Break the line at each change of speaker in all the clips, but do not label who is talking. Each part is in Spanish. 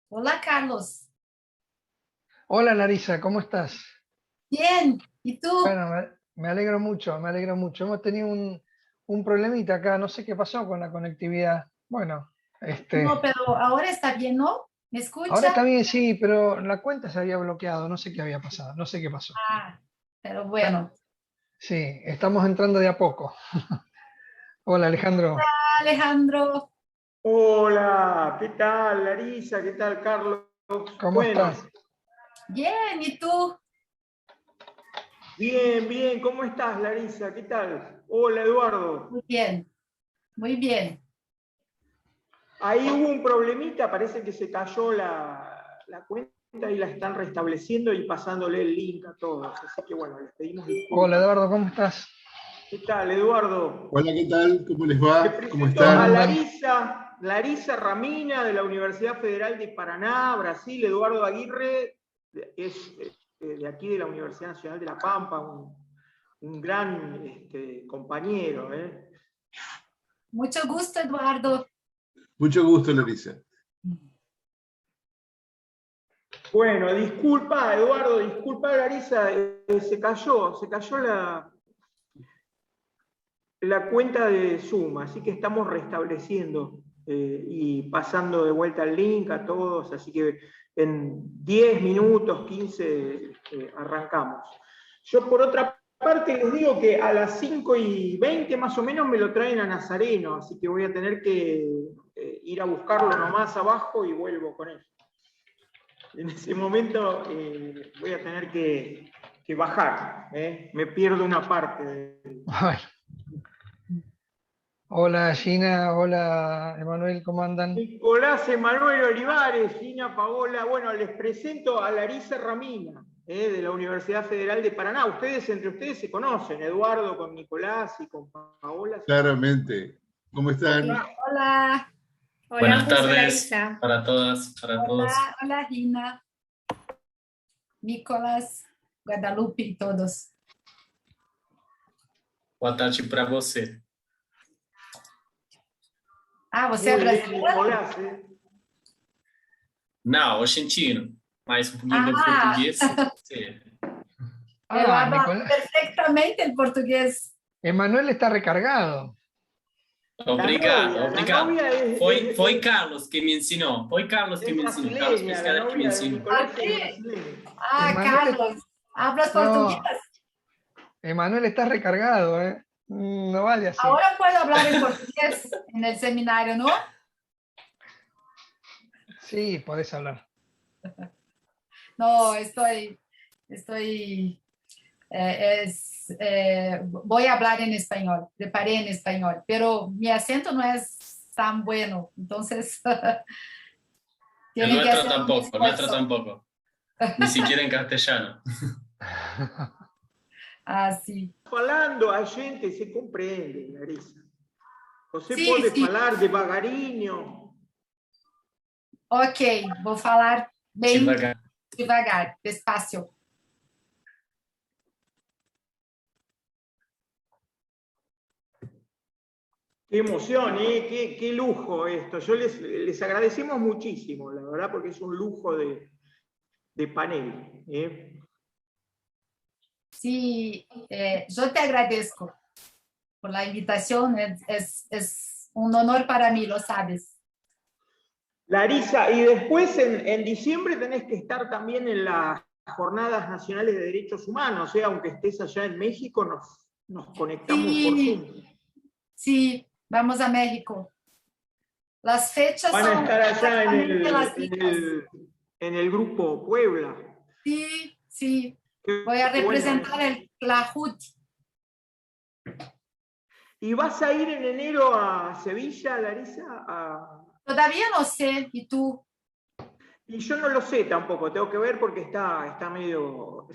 Hola, Carlos.
Hola Larisa, ¿cómo estás?
Bien. ¿Y tú?
Bueno, me alegro mucho, me alegro mucho. Hemos tenido un problemita acá, no sé qué pasó con la conectividad. Bueno,
No, pero ahora está bien, ¿no? ¿Me
ahora
escucha?
está bien, sí, pero la cuenta se había bloqueado, no sé qué había pasado, no sé qué pasó.
Ah, pero
Ah,
bueno.
sí, estamos entrando de a poco. Hola Alejandro,
Alejandro,
Hola, ¿qué tal, Larisa? ¿Qué tal, Carlos?
¿cómo
Bueno,
estás?
bien. ¿Y tú?
bien, bien, ¿cómo estás, Larisa? ¿Qué tal? Hola, Eduardo.
Muy bien, muy bien.
Ahí hubo un problemita, parece que se cayó la cuenta y la están restableciendo y pasándole el link a todos. Así que bueno, les pedimos
Hola
disculpas.
Eduardo, ¿cómo estás?
¿Qué tal, Eduardo?
Hola, ¿qué tal? ¿Cómo les
Te
va? ¿Cómo
presento
¿Cómo
a
están?
andan?
Larisa Ramina de la Universidad Federal de Paraná, Brasil. Eduardo Aguirre es de aquí de la Universidad Nacional de La Pampa, un gran compañero.
Mucho gusto, Eduardo.
Mucho gusto, Larisa.
Bueno, disculpa, Eduardo, disculpa, Larisa, se cayó la cuenta de Zoom, así que estamos restableciendo y pasando de vuelta el link a todos, así que en 10 minutos, 15, arrancamos. Yo por otra parte les digo que a las 5:20 más o menos me lo traen a Nazareno, así que voy a tener que ir a buscarlo nomás abajo y vuelvo con él. En ese momento voy a tener que bajar, me pierdo una parte.
Bueno, hola Gina, hola Emanuel, ¿cómo andan?
Nicolás Emanuel Olivares, Gina Paola, bueno, les presento a Larisa Ramina, de la Universidad Federal de Paraná. Entre ustedes se conocen, Eduardo con Nicolás y con Paola se conocen.
Claramente. ¿Cómo
Ok.
están?
Hola,
Buenas
Hola, justo
tardes
Larisa.
para todas, para todos.
hola, Gina, Nicolás, Guadalupe y todos.
Boa tarde para você.
Ah, você é
Muy bien,
brasileiro?
Nicolás.
Não, argentino, mas um pouquinho de
Ah,
português. Sim.
eu
Ah,
hablo
Nicolás,
perfectamente el portugués.
Emanuel está recargado.
Obrigado,
La
obrigado.
novia
Foi Carlos que me ensinou. Foi Carlos que
es
me ensinou. Carlos
brasileña, la
Pescara que me
novia de
ensinou.
Nicolás es
Así.
brasileña.
Ah,
Emanuel,
Carlos, ¿hablas portugués?
no, Emanuel está recargado, ¿eh? No vale así.
Ahora puedo hablar en portugués en el seminario, ¿no?
Sí, podés hablar.
No, voy a hablar en español, preparé en español, pero mi acento no es tan bueno, entonces
El
tienen que
nuestro
hacer un
tampoco, el nuestro
esfuerzo.
tampoco. Ni siquiera en castellano.
Así.
Falando a gente se compreende, Larissa. Você
Sí,
pode
sí,
falar devagarinho.
ok, vou falar bem
Devagar.
devagar, despacio.
Qué emoción, ¿eh? Qué lujo esto. Yo les agradecemos muchísimo, la verdad, porque es un lujo de panel.
Sí, yo te agradezco por la invitación, es un honor para mí, lo sabes.
Larisa, y después en diciembre tenés que estar también en las Jornadas Nacionales de Derechos Humanos, aunque estés allá en México, nos conectamos por
Sí,
Zoom.
sí, vamos a México. Las fechas
Van a
son
estar allá
exactamente las mismas.
en el grupo Puebla.
Sí, sí.
Qué
Voy a
bueno
representar
eso.
el Tlajut.
¿Y vas a ir en enero a Sevilla, Larisa?
Todavía no sé, ¿y tú?
Y yo no lo sé tampoco, tengo que ver porque está medio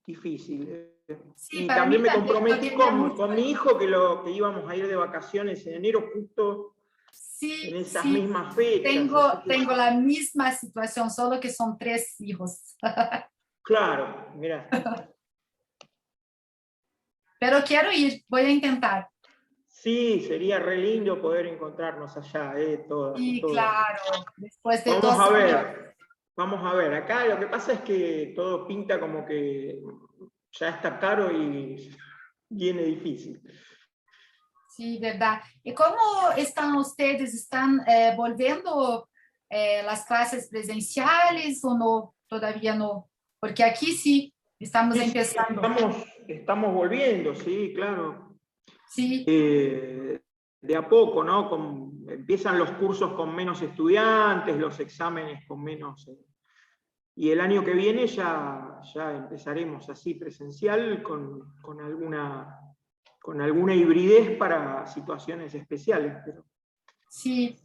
difícil.
Sí,
Y
para mí
también me
también, yo
comprometí
quería mucho.
con mi hijo que íbamos a ir de vacaciones en enero justo en
Sí,
esas
sí,
mismas fechas. Así que,
tengo la misma situación, solo que son 3 hijos.
claro, mirá.
Pero quiero ir, voy a intentar.
Sí, sería re lindo poder encontrarnos allá, todas.
Sí,
todas.
claro. Después de
Vamos
2
a
años.
ver, vamos a ver. Acá lo que pasa es que todo pinta como que ya está caro y viene difícil.
Sí, verdad. ¿Y cómo están ustedes? ¿Están volviendo las clases presenciales o no? Todavía no. Porque aquí sí, estamos
Sí, sí,
empezando.
estamos volviendo, sí, claro.
Sí,
De a poco, ¿no? Empiezan los cursos con menos estudiantes, los exámenes con menos. Y el año que viene ya empezaremos así presencial con alguna hibridez para situaciones especiales. Pero
sí.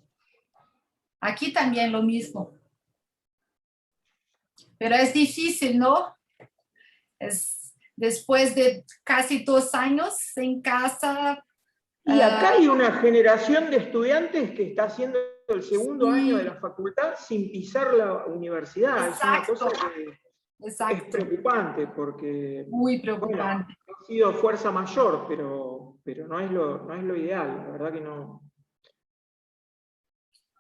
Aquí también lo mismo. Pero es difícil, ¿no? Es después de casi 2 años en casa.
y acá hay una generación de estudiantes que está haciendo el segundo
Sí.
año de la facultad sin pisar la universidad.
Exacto.
Es una cosa que es
Exacto.
preocupante porque
Muy preocupante.
bueno, ha sido fuerza mayor, pero no es lo ideal, la verdad que no.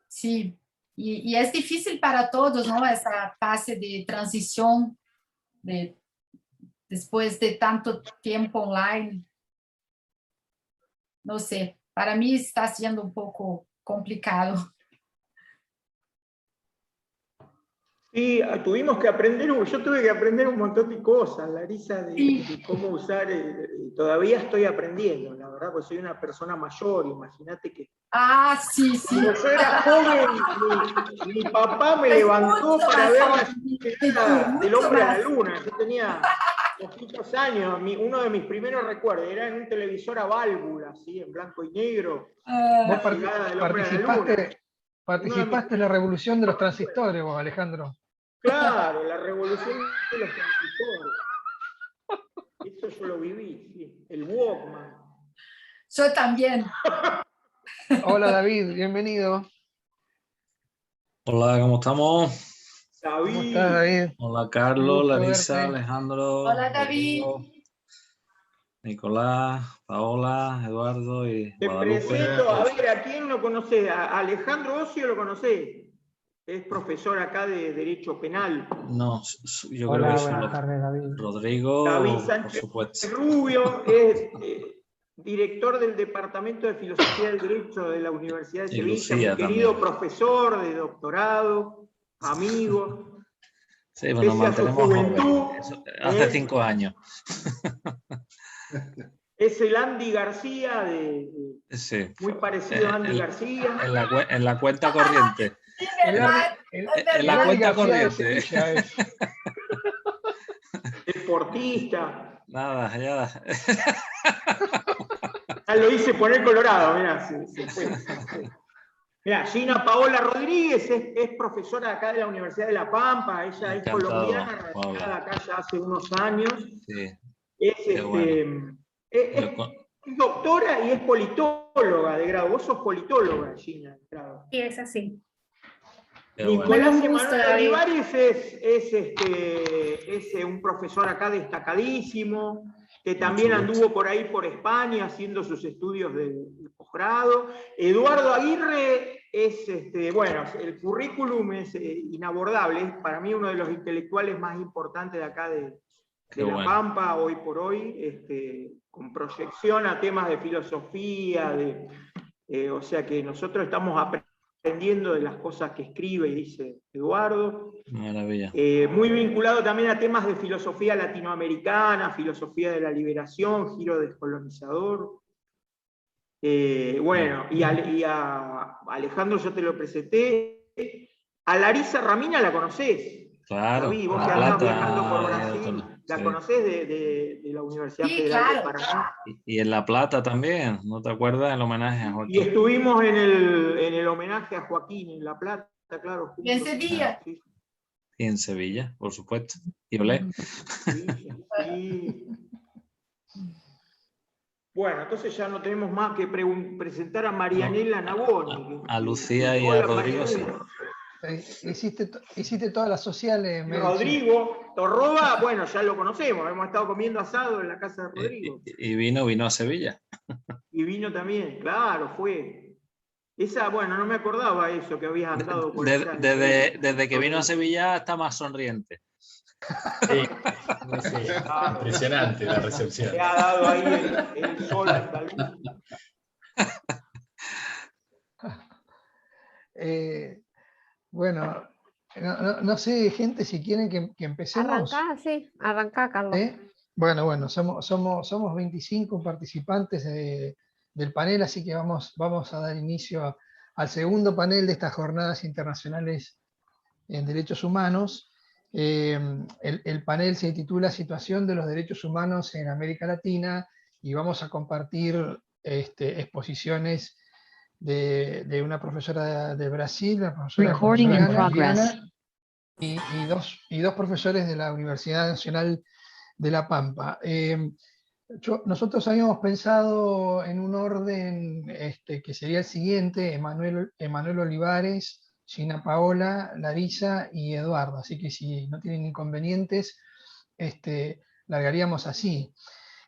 Sí, y es difícil para todos, ¿no? Esa fase de transición después de tanto tiempo online. No sé, para mí está siendo un poco complicado.
Sí, tuvimos que aprender, yo tuve que aprender un montón de cosas, Larisa,
Sí.
de cómo usar, todavía estoy aprendiendo, la verdad, porque soy una persona mayor, imagínate que
Ah, sí, sí.
cuando yo era joven, mi papá me levantó
mucho
para
más
ver
joven
la
que tú,
llegada del
mucho
hombre a la
más.
luna. Yo tenía poquitos años, uno de mis primeros recuerdos era en un televisor a válvula, ¿sí? En blanco y negro,
Vos
la llegada del hombre a la luna.
participaste en la revolución de los transistores, vos, Alejandro.
Claro, la revolución de los transistores. Eso yo lo viví, sí. El Walkman.
Yo también.
Hola David, bienvenido.
Hola, ¿cómo estamos?
David.
¿Cómo estás, David?
Hola,
Un
Carlos,
gusto
Larisa,
verte.
Alejandro,
Hola, David.
Rodrigo, Nicolás, Paola, Eduardo y
Te
Guadalupe.
presento, a ver, ¿a quién lo conoce? A Alejandro Ocio lo conoce. Es profesor acá de Derecho Penal.
No, yo creo
Hola,
que
buenas
solo
tardes, David.
Rodrigo,
David
por
Sánchez
supuesto.
Rubio es director del Departamento de Filosofía del Derecho de la Universidad de
Y
Sevilla,
Lucía
mi querido
también.
profesor de doctorado, amigo.
Sí, pues nos
Pese a su
mantenemos
juventud,
jóvenes. Eso, hace 5 años.
es el Andy García,
Sí.
muy parecido a Andy García.
En la cuenta corriente.
Sí,
El
verdad.
En la
Andy
cuenta
García de
corriente.
Sevilla es.
Deportista.
Nada, ya.
Ya lo hice poner colorado, mirá, se fue. Mirá, Gina Paola Rodríguez es profesora acá de la Universidad de La Pampa, ella es
Encantado,
colombiana,
Paola.
radicada acá ya hace unos años.
Sí.
Es,
Bueno.
es doctora y es politóloga de grado. Vos sos politóloga, Gina, de grado.
Sí, es así.
Qué bueno.
Nicolás
Un gusto,
Emanuel
David.
Olivares es un profesor acá destacadísimo, que también
Mucho gusto.
anduvo por ahí por España haciendo sus estudios de posgrado. Eduardo Aguirre bueno, el currículum es inabordable, es para mí uno de los intelectuales más importantes de acá de
Qué
La
bueno.
Pampa, hoy por hoy, con proyección a temas de filosofía, o sea que nosotros estamos aprendiendo de las cosas que escribe y dice Eduardo.
Maravilla.
Muy vinculado también a temas de filosofía latinoamericana, filosofía de la liberación, giro descolonizador. Bueno, y a Alejandro yo te lo presenté. A Larisa Ramina la conocés.
Claro,
David, vos
La
que andás
Plata,
viajando por
y
Brasil,
doctor,
¿la
sí.
conocés de la Universidad
Sí,
Federal de
claro.
Paraná?
Y en La Plata también, ¿no te acuerdas? El homenaje a
Y
Joaquín.
estuvimos en el homenaje a Joaquín en La Plata, claro.
Y en
juntos.
Sevilla.
Sí,
Y en Sevilla, por supuesto. Y Olé.
sí. Bueno, entonces ya no tenemos más que presentar a Marianela Naboni.
A Lucía y a
Hola,
Rodrigo, sí.
Marianela.
Hiciste todas las sociales, me
Rodrigo Torroba, bueno, ya lo conocemos, hemos estado comiendo asado en la casa de Rodrigo.
Y vino a Sevilla.
Y vino también, claro, fue. Esa, bueno, no me acordaba eso, que habías andado por esa.
Desde que vino a Sevilla está más sonriente.
Sí, sí, impresionante la recepción.
Le ha dado ahí el sol andaluz.
Bueno, no sé, gente, si quieren que empecemos.
Arrancá, Carlos.
Bueno, somos 25 participantes del panel, así que vamos a dar inicio al segundo panel de estas jornadas internacionales en derechos humanos. El panel se titula Situación de los derechos humanos en América Latina y vamos a compartir exposiciones de una profesora de Brasil, la profesora Juliana, y dos profesores de la Universidad Nacional de La Pampa. Nosotros habíamos pensado en un orden que sería el siguiente: Emanuel Olivares, Gina Paola, Larisa y Eduardo. Así que si no tienen inconvenientes, largaríamos así.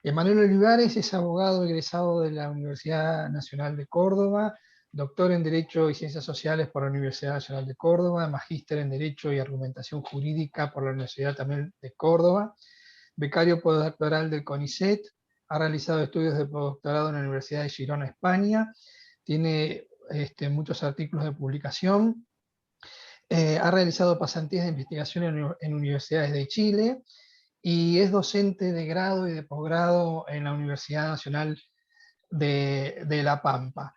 Emanuel Olivares es abogado egresado de la Universidad Nacional de Córdoba, doctor en Derecho y Ciencias Sociales por la Universidad Nacional de Córdoba, magíster en Derecho y Argumentación Jurídica por la Universidad también de Córdoba, becario postdoctoral del CONICET, ha realizado estudios de postdoctorado en la Universidad de Girona, España, tiene muchos artículos de publicación, ha realizado pasantías de investigación en universidades de Chile y es docente de grado y de posgrado en la Universidad Nacional de La Pampa.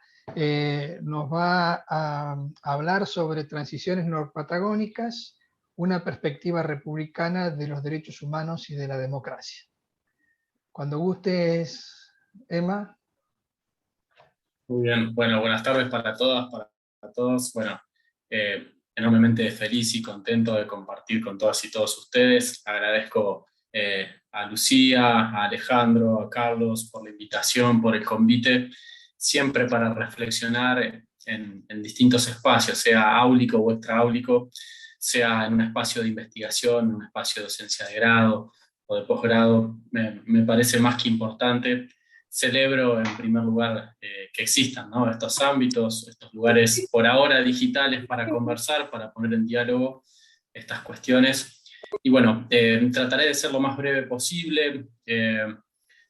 Nos va a hablar sobre transiciones norpatagónicas, una perspectiva republicana de los derechos humanos y de la democracia. Cuando gustes, Emma.
Muy bien, bueno, buenas tardes para todas, para todos. Bueno, enormemente feliz y contento de compartir con todas y todos ustedes. Agradezco a Lucía, a Alejandro, a Carlos por la invitación, por el convite, siempre para reflexionar en distintos espacios, sea áulico o extraáulico, sea en un espacio de investigación, en un espacio de docencia de grado o de posgrado. Me parece más que importante. Celebro en primer lugar que existan, ¿no?, estos ámbitos, estos lugares por ahora digitales para conversar, para poner en diálogo estas cuestiones. Y bueno, trataré de ser lo más breve posible.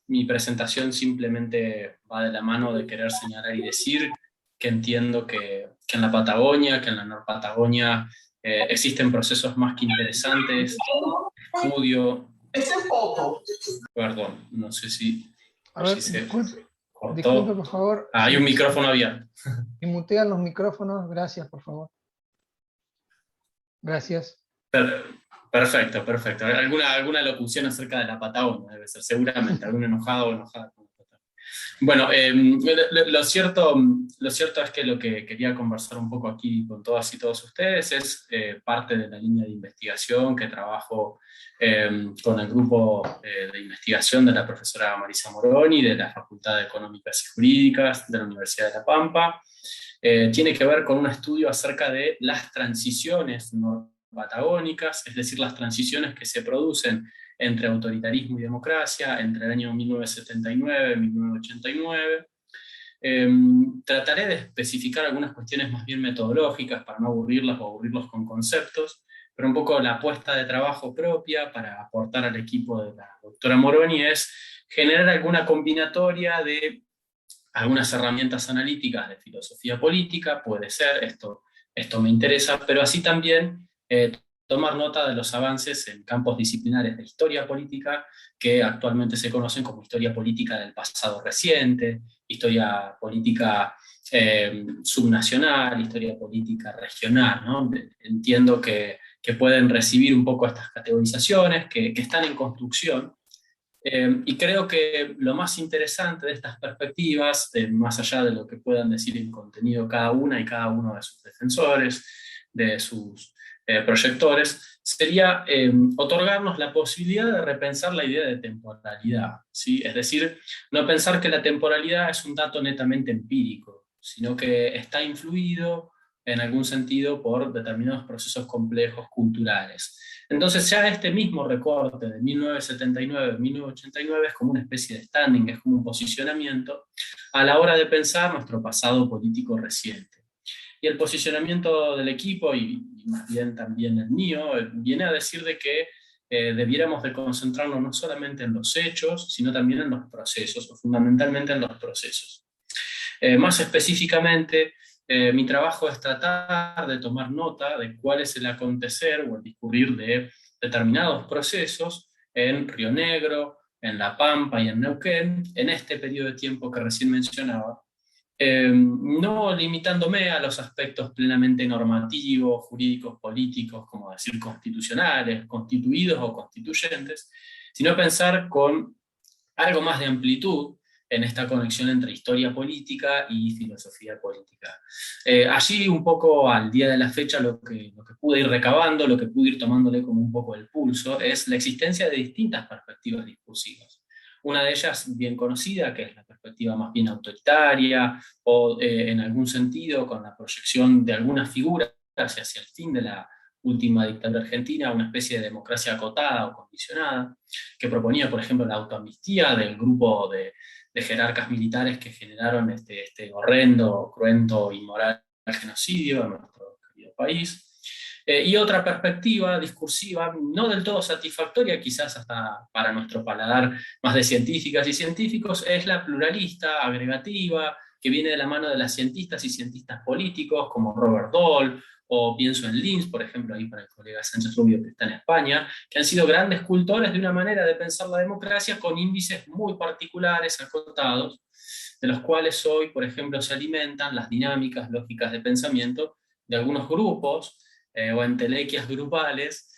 Mi presentación simplemente va de la mano de querer señalar y decir que entiendo que en la Patagonia, que en la Norpatagonia existen procesos más que interesantes, estudio. Perdón, no sé si...
A ver, disculpe, por favor.
Hay un micrófono abierto.
Y mutean los micrófonos, gracias, por favor. Gracias.
Perfecto. Alguna locución acerca de la Patagonia debe ser, seguramente, algún enojado o enojada. Bueno, lo cierto es que lo que quería conversar un poco aquí con todas y todos ustedes es parte de la línea de investigación que trabajo con el grupo de investigación de la profesora Marisa Moroni de la Facultad de Económicas y Jurídicas de la Universidad de La Pampa. Tiene que ver con un estudio acerca de las transiciones norpatagónicas, es decir, las transiciones que se producen entre autoritarismo y democracia, entre el año 1979 y 1989. Trataré de especificar algunas cuestiones más bien metodológicas para no aburrirlas o aburrirlos con conceptos, pero un poco la apuesta de trabajo propia para aportar al equipo de la doctora Moroni es generar alguna combinatoria de algunas herramientas analíticas de filosofía política, puede ser, esto me interesa, pero así también tomar nota de los avances en campos disciplinares de historia política que actualmente se conocen como historia política del pasado reciente, historia política subnacional, historia política regional, ¿no? Entiendo que pueden recibir un poco estas categorizaciones que están en construcción, y creo que lo más interesante de estas perspectivas, más allá de lo que puedan decir en contenido cada una y cada uno de sus defensores, de sus proyectores, sería otorgarnos la posibilidad de repensar la idea de temporalidad, ¿sí? Es decir, no pensar que la temporalidad es un dato netamente empírico, sino que está influido en algún sentido por determinados procesos complejos culturales. Entonces ya este mismo recorte de 1979-1989 es como una especie de standing, es como un posicionamiento a la hora de pensar nuestro pasado político reciente. Y el posicionamiento del equipo, y más bien también el mío, viene a decir de que debiéramos de concentrarnos no solamente en los hechos, sino también en los procesos, o fundamentalmente en los procesos. Más específicamente, mi trabajo es tratar de tomar nota de cuál es el acontecer o el discurrir de determinados procesos en Río Negro, en La Pampa y en Neuquén, en este periodo de tiempo que recién mencionaba, no limitándome a los aspectos plenamente normativos, jurídicos, políticos, como decir constitucionales, constituidos o constituyentes, sino pensar con algo más de amplitud en esta conexión entre historia política y filosofía política. Allí un poco al día de la fecha lo que pude ir recabando, lo que pude ir tomándole como un poco el pulso, es la existencia de distintas perspectivas discursivas. Una de ellas bien conocida, que es la perspectiva más bien autoritaria, o en algún sentido con la proyección de algunas figuras hacia el fin de la última dictadura argentina, una especie de democracia acotada o condicionada, que proponía, por ejemplo, la autoamnistía del grupo de jerarcas militares que generaron este horrendo, cruento y inmoral genocidio en nuestro querido país. Y otra perspectiva discursiva, no del todo satisfactoria, quizás hasta para nuestro paladar más de científicas y científicos, es la pluralista, agregativa, que viene de la mano de las cientistas y cientistas políticos como Robert Dahl, o pienso en Linz, por ejemplo, ahí para el colega Sánchez Rubio que está en España, que han sido grandes cultores de una manera de pensar la democracia con índices muy particulares, acotados, de los cuales hoy, por ejemplo, se alimentan las dinámicas lógicas de pensamiento de algunos grupos o entelequias grupales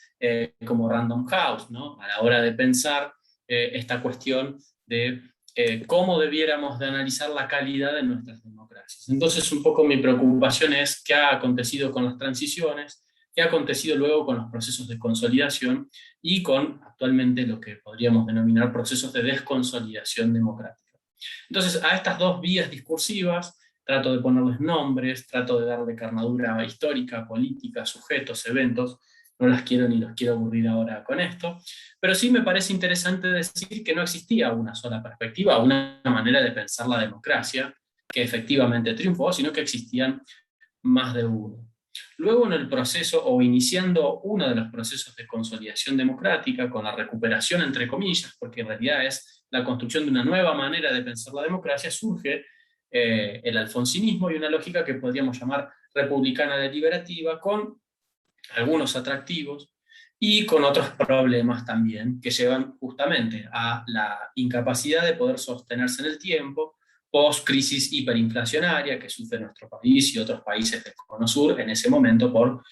como Random House, ¿no? A la hora de pensar esta cuestión de cómo debiéramos de analizar la calidad de nuestras democracias. Entonces, un poco mi preocupación es qué ha acontecido con las transiciones, qué ha acontecido luego con los procesos de consolidación y con actualmente lo que podríamos denominar procesos de desconsolidación democrática. Entonces, a estas dos vías discursivas trato de ponerles nombres, trato de darle carnadura histórica, política, sujetos, eventos. No las quiero ni los quiero aburrir ahora con esto, pero sí me parece interesante decir que no existía una sola perspectiva, una manera de pensar la democracia que efectivamente triunfó, sino que existían más de uno. Luego en el proceso, o iniciando uno de los procesos de consolidación democrática, con la recuperación entre comillas, porque en realidad es la construcción de una nueva manera de pensar la democracia, surge el alfonsinismo y una lógica que podríamos llamar republicana deliberativa, con algunos atractivos y con otros problemas también, que llevan justamente a la incapacidad de poder sostenerse en el tiempo, post-crisis hiperinflacionaria que sufre nuestro país y otros países del Cono Sur en ese momento por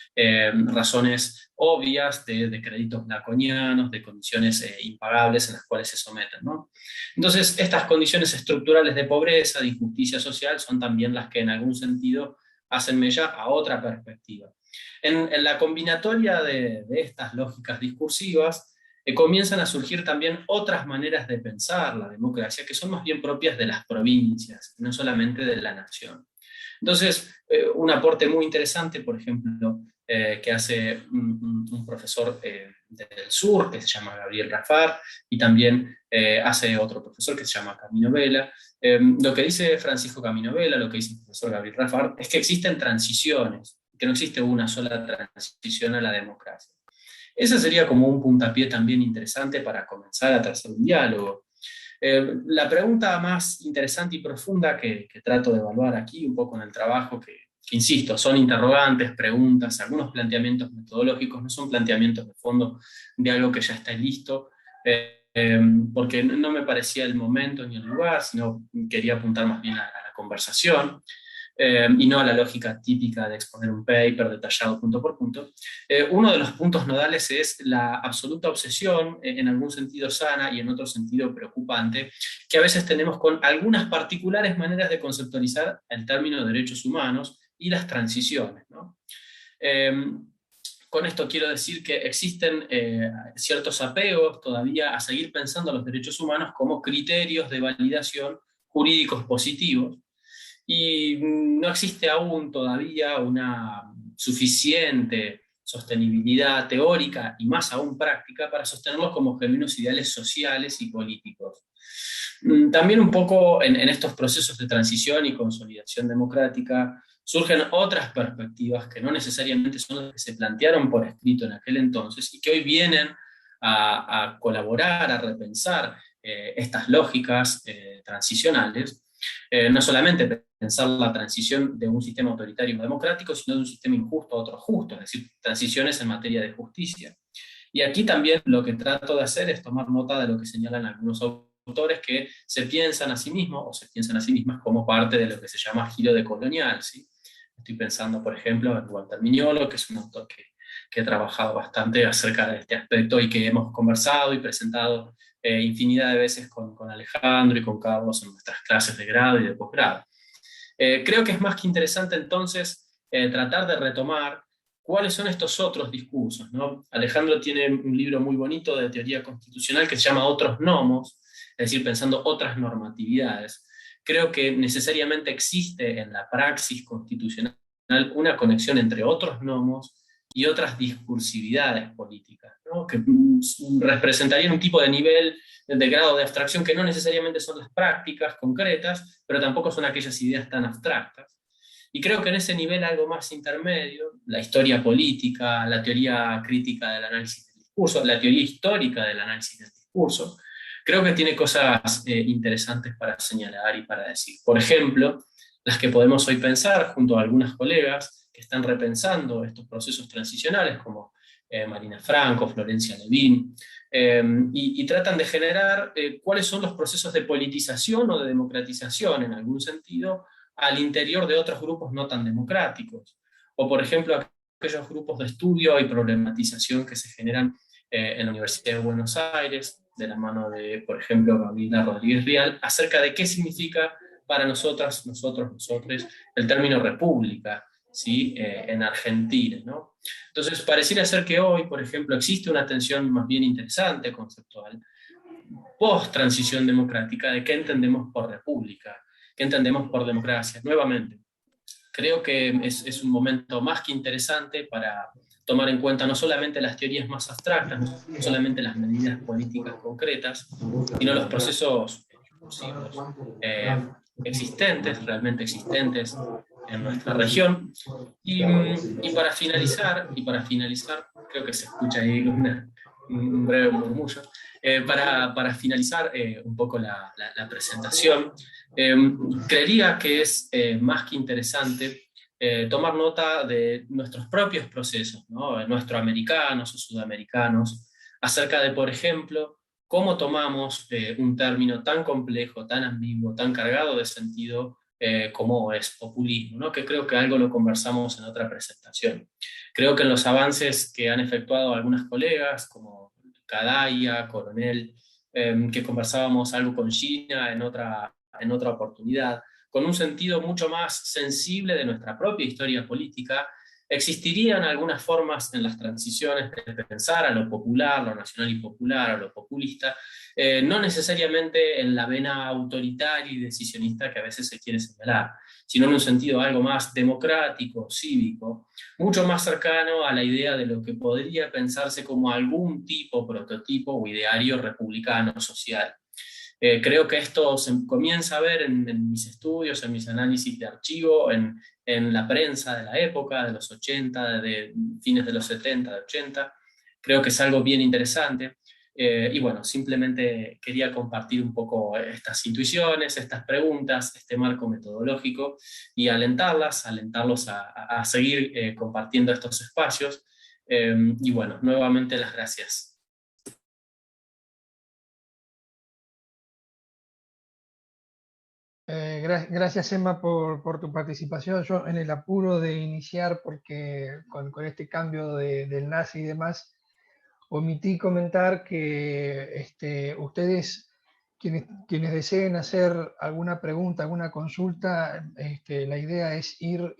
razones obvias de créditos laconianos, de condiciones impagables en las cuales se someten, ¿no? Entonces, estas condiciones estructurales de pobreza, de injusticia social, son también las que en algún sentido hacen mella a otra perspectiva. En la combinatoria de estas lógicas discursivas, comienzan a surgir también otras maneras de pensar la democracia que son más bien propias de las provincias, no solamente de la nación. Entonces, un aporte muy interesante, por ejemplo, que hace un profesor del sur, que se llama Gabriel Rafar, y también hace otro profesor que se llama Camino Vela. Lo que dice Francisco Camino Vela, lo que dice el profesor Gabriel Rafar, es que existen transiciones, que no existe una sola transición a la democracia. Ese sería como un puntapié también interesante para comenzar a trazar un diálogo. La pregunta más interesante y profunda que trato de evaluar aquí, un poco en el trabajo, que insisto, son interrogantes, preguntas, algunos planteamientos metodológicos, no son planteamientos de fondo de algo que ya está listo, porque no me parecía el momento ni el lugar, sino quería apuntar más bien a la conversación. Y no a la lógica típica de exponer un paper detallado punto por punto. Uno de los puntos nodales es la absoluta obsesión, en algún sentido sana y en otro sentido preocupante, que a veces tenemos con algunas particulares maneras de conceptualizar el término de derechos humanos y las transiciones, ¿no? Con esto quiero decir que existen ciertos apegos todavía a seguir pensando los derechos humanos como criterios de validación jurídicos positivos, y no existe aún todavía una suficiente sostenibilidad teórica y más aún práctica para sostenerlos como genuinos ideales sociales y políticos. También un poco en estos procesos de transición y consolidación democrática surgen otras perspectivas que no necesariamente son las que se plantearon por escrito en aquel entonces y que hoy vienen a colaborar, a repensar estas lógicas transicionales, no solamente pensar la transición de un sistema autoritario a democrático, sino de un sistema injusto a otro justo, es decir, transiciones en materia de justicia. Y aquí también lo que trato de hacer es tomar nota de lo que señalan algunos autores que se piensan a sí mismos o se piensan a sí mismas como parte de lo que se llama giro decolonial, ¿sí? Estoy pensando, por ejemplo, en Walter Mignolo, que es un autor que ha trabajado bastante acerca de este aspecto y que hemos conversado y presentado infinidad de veces con Alejandro y con Carlos en nuestras clases de grado y de posgrado. Creo que es más que interesante entonces tratar de retomar cuáles son estos otros discursos, ¿no? Alejandro tiene un libro muy bonito de teoría constitucional que se llama Otros Nomos, es decir, pensando otras normatividades. Creo que necesariamente existe en la praxis constitucional una conexión entre otros nomos y otras discursividades políticas, ¿no? Que representarían un tipo de nivel de grado de abstracción que no necesariamente son las prácticas concretas, pero tampoco son aquellas ideas tan abstractas. Y creo que en ese nivel algo más intermedio, la historia política, la teoría crítica del análisis del discurso, la teoría histórica del análisis del discurso, creo que tiene cosas interesantes para señalar y para decir. Por ejemplo, las que podemos hoy pensar junto a algunas colegas que están repensando estos procesos transicionales, como Marina Franco, Florencia Levin, y tratan de generar cuáles son los procesos de politización o de democratización, en algún sentido, al interior de otros grupos no tan democráticos. O, por ejemplo, aquellos grupos de estudio y problematización que se generan en la Universidad de Buenos Aires, de la mano de, por ejemplo, Gabriela Rodríguez Rial, acerca de qué significa para nosotros, el término república, ¿sí? En Argentina, ¿no? Entonces, pareciera ser que hoy, por ejemplo, existe una tensión más bien interesante, conceptual, post-transición democrática, de qué entendemos por república, qué entendemos por democracia. Nuevamente, creo que es un momento más que interesante para tomar en cuenta no solamente las teorías más abstractas, no solamente las medidas políticas concretas, sino los procesos existentes, realmente existentes en nuestra región. Y para finalizar, creo que se escucha ahí un breve murmullo, para finalizar un poco la presentación, creería que es más que interesante tomar nota de nuestros propios procesos, ¿no? Nuestroamericanos o sudamericanos, acerca de, por ejemplo, cómo tomamos un término tan complejo, tan ambiguo, tan cargado de sentido como es populismo, ¿no? Que creo que algo lo conversamos en otra presentación. Creo que en los avances que han efectuado algunas colegas, como Cadaya, Coronel, que conversábamos algo con Gina en otra oportunidad, con un sentido mucho más sensible de nuestra propia historia política, existirían algunas formas en las transiciones de pensar a lo popular, lo nacional y popular, a lo populista, no necesariamente en la vena autoritaria y decisionista que a veces se quiere señalar, sino en un sentido algo más democrático, cívico, mucho más cercano a la idea de lo que podría pensarse como algún tipo, prototipo o ideario republicano social. Creo que esto se comienza a ver en mis estudios, en mis análisis de archivo, en la prensa de la época, de los 80, de fines de los 70, de 80. Creo que es algo bien interesante. Y bueno, simplemente quería compartir un poco estas intuiciones, estas preguntas, este marco metodológico y alentarlos a seguir compartiendo estos espacios. Y bueno, nuevamente las gracias.
Gracias, Emma, por tu participación. Yo en el apuro de iniciar, porque con este cambio del nazi y demás, omití comentar que ustedes, quienes deseen hacer alguna pregunta, alguna consulta, la idea es ir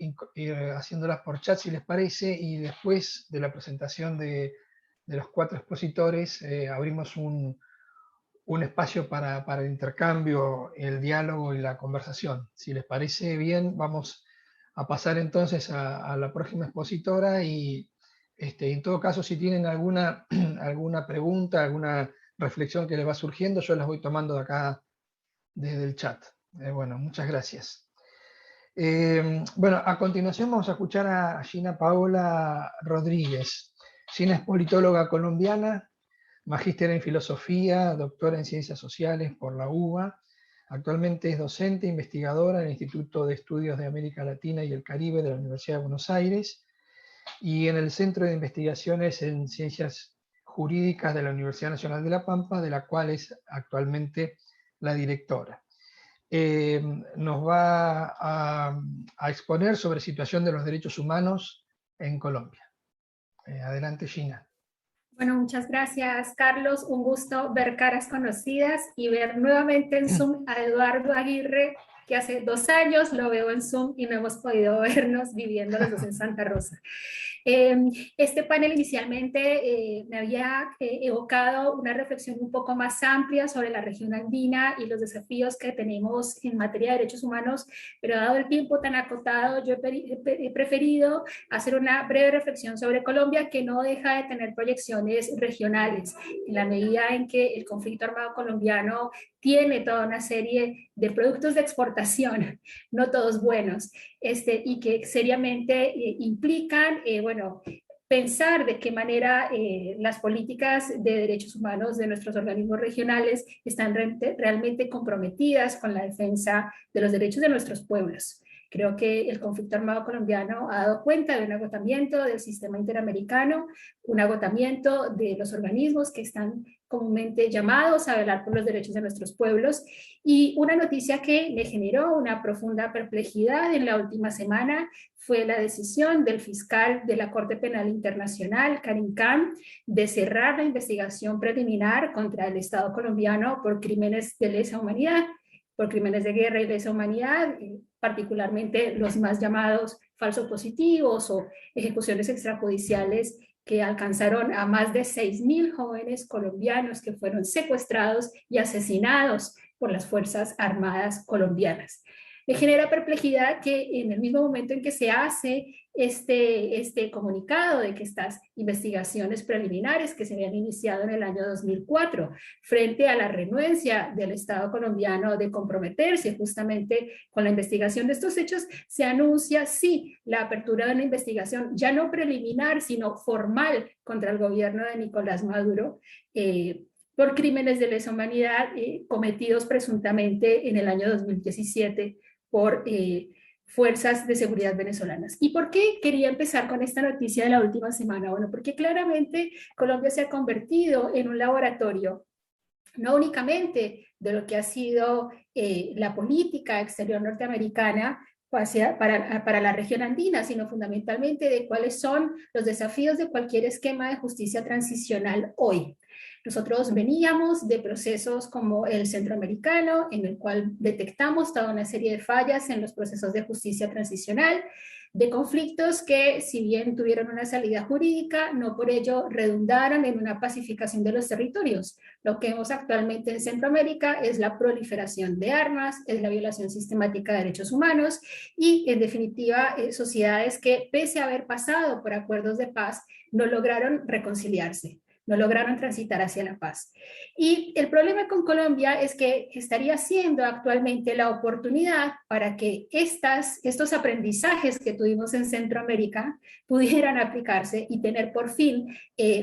haciéndolas por chat, si les parece, y después de la presentación de los 4 expositores, abrimos un un espacio para el intercambio, el diálogo y la conversación. Si les parece bien, vamos a pasar entonces a la próxima expositora y en todo caso, si tienen alguna pregunta, alguna reflexión que les va surgiendo, yo las voy tomando de acá desde el chat. Bueno, muchas gracias. Bueno, a continuación vamos a escuchar a Gina Paola Rodríguez. Gina es politóloga colombiana, magíster en filosofía, doctora en ciencias sociales por la UBA. Actualmente es docente e investigadora en el Instituto de Estudios de América Latina y el Caribe de la Universidad de Buenos Aires y en el Centro de Investigaciones en Ciencias Jurídicas de la Universidad Nacional de La Pampa, de la cual es actualmente la directora. Nos va a exponer sobre situación de los derechos humanos en Colombia. Adelante, Gina.
Bueno, muchas gracias, Carlos. Un gusto ver caras conocidas y ver nuevamente en Zoom a Eduardo Aguirre, que hace 2 años lo veo en Zoom y no hemos podido vernos viviendo los dos en Santa Rosa. Este panel inicialmente me había evocado una reflexión un poco más amplia sobre la región andina y los desafíos que tenemos en materia de derechos humanos, pero dado el tiempo tan acotado, yo he preferido hacer una breve reflexión sobre Colombia, que no deja de tener proyecciones regionales, en la medida en que el conflicto armado colombiano tiene toda una serie de productos de exportación, no todos buenos, y que seriamente implican, bueno, pensar de qué manera las políticas de derechos humanos de nuestros organismos regionales están realmente comprometidas con la defensa de los derechos de nuestros pueblos. Creo que el conflicto armado colombiano ha dado cuenta de un agotamiento del sistema interamericano, un agotamiento de los organismos que están comúnmente llamados a velar por los derechos de nuestros pueblos, y una noticia que me generó una profunda perplejidad en la última semana fue la decisión del fiscal de la Corte Penal Internacional, Karim Khan, de cerrar la investigación preliminar contra el Estado colombiano por crímenes de lesa humanidad, por crímenes de guerra y lesa humanidad, particularmente los más llamados falsos positivos o ejecuciones extrajudiciales que alcanzaron a más de 6.000 jóvenes colombianos que fueron secuestrados y asesinados por las Fuerzas Armadas colombianas. Me genera perplejidad que en el mismo momento en que se hace este comunicado de que estas investigaciones preliminares que se habían iniciado en el año 2004, frente a la renuencia del Estado colombiano de comprometerse justamente con la investigación de estos hechos, se anuncia sí la apertura de una investigación ya no preliminar, sino formal contra el gobierno de Nicolás Maduro, por crímenes de lesa humanidad cometidos presuntamente en el año 2017 por fuerzas de seguridad venezolanas. ¿Y por qué quería empezar con esta noticia de la última semana? Bueno, porque claramente Colombia se ha convertido en un laboratorio, no únicamente de lo que ha sido la política exterior norteamericana para la región andina, sino fundamentalmente de cuáles son los desafíos de cualquier esquema de justicia transicional hoy. Nosotros veníamos de procesos como el centroamericano, en el cual detectamos toda una serie de fallas en los procesos de justicia transicional, de conflictos que, si bien tuvieron una salida jurídica, no por ello redundaron en una pacificación de los territorios. Lo que vemos actualmente en Centroamérica es la proliferación de armas, es la violación sistemática de derechos humanos y, en definitiva, sociedades que, pese a haber pasado por acuerdos de paz, no lograron reconciliarse, no lograron transitar hacia la paz. Y el problema con Colombia es que estaría siendo actualmente la oportunidad para que estos aprendizajes que tuvimos en Centroamérica pudieran aplicarse y tener por fin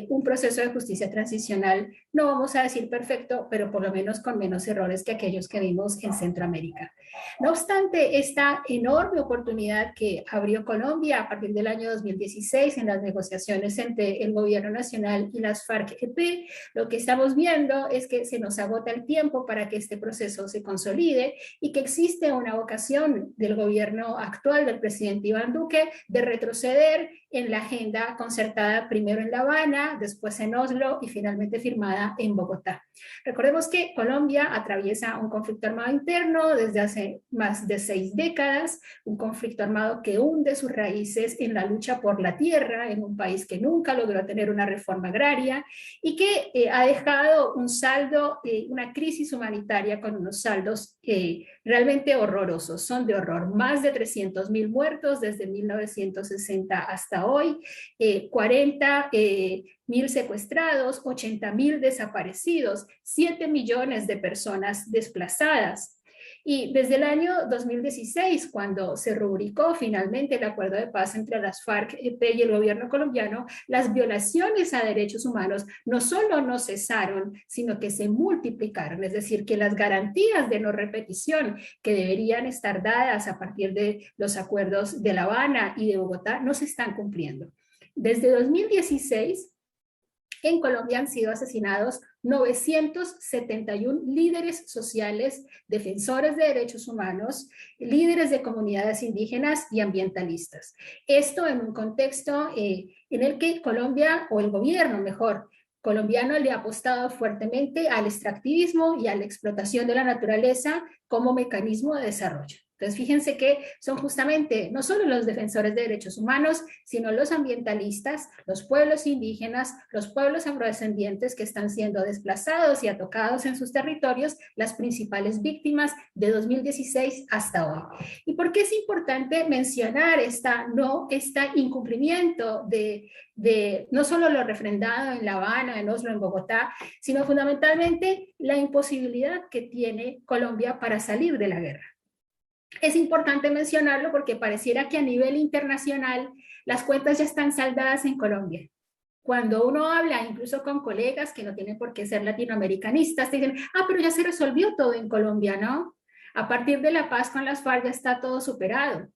un proceso de justicia transicional, no vamos a decir perfecto, pero por lo menos con menos errores que aquellos que vimos en Centroamérica. No obstante, esta enorme oportunidad que abrió Colombia a partir del año 2016 en las negociaciones entre el gobierno nacional y las FARC-EP, lo que estamos viendo es que se nos agota el tiempo para que este proceso se consolide y que existe una vocación demarcación del gobierno actual del presidente Iván Duque de retroceder en la agenda concertada primero en La Habana, después en Oslo y finalmente firmada en Bogotá. Recordemos que Colombia atraviesa un conflicto armado interno desde hace más de 6 décadas, un conflicto armado que hunde sus raíces en la lucha por la tierra, en un país que nunca logró tener una reforma agraria y que ha dejado un saldo, una crisis humanitaria con unos saldos realmente horrorosos, son de horror. Más de 300.000 muertos desde 1960 hasta hoy, 40.000 secuestrados, 80.000 desaparecidos, 7 millones de personas desplazadas. Y desde el año 2016, cuando se rubricó finalmente el acuerdo de paz entre las FARC-EP y el gobierno colombiano, las violaciones a derechos humanos no solo no cesaron, sino que se multiplicaron. Es decir, que las garantías de no repetición que deberían estar dadas a partir de los acuerdos de La Habana y de Bogotá no se están cumpliendo. Desde 2016, en Colombia han sido asesinados 971 líderes sociales, defensores de derechos humanos, líderes de comunidades indígenas y ambientalistas. Esto en un contexto en el que Colombia, o el gobierno mejor, colombiano le ha apostado fuertemente al extractivismo y a la explotación de la naturaleza como mecanismo de desarrollo. Entonces, fíjense que son justamente no solo los defensores de derechos humanos, sino los ambientalistas, los pueblos indígenas, los pueblos afrodescendientes que están siendo desplazados y atocados en sus territorios, las principales víctimas de 2016 hasta hoy. ¿Y por qué es importante mencionar este incumplimiento de no solo lo refrendado en La Habana, en Oslo, en Bogotá, sino fundamentalmente la imposibilidad que tiene Colombia para salir de la guerra? Es importante mencionarlo porque pareciera que a nivel internacional las cuentas ya están saldadas en Colombia. Cuando uno habla incluso con colegas que no tienen por qué ser latinoamericanistas, te dicen, pero ya se resolvió todo en Colombia, ¿no? A partir de la paz con las FARC ya está todo superado.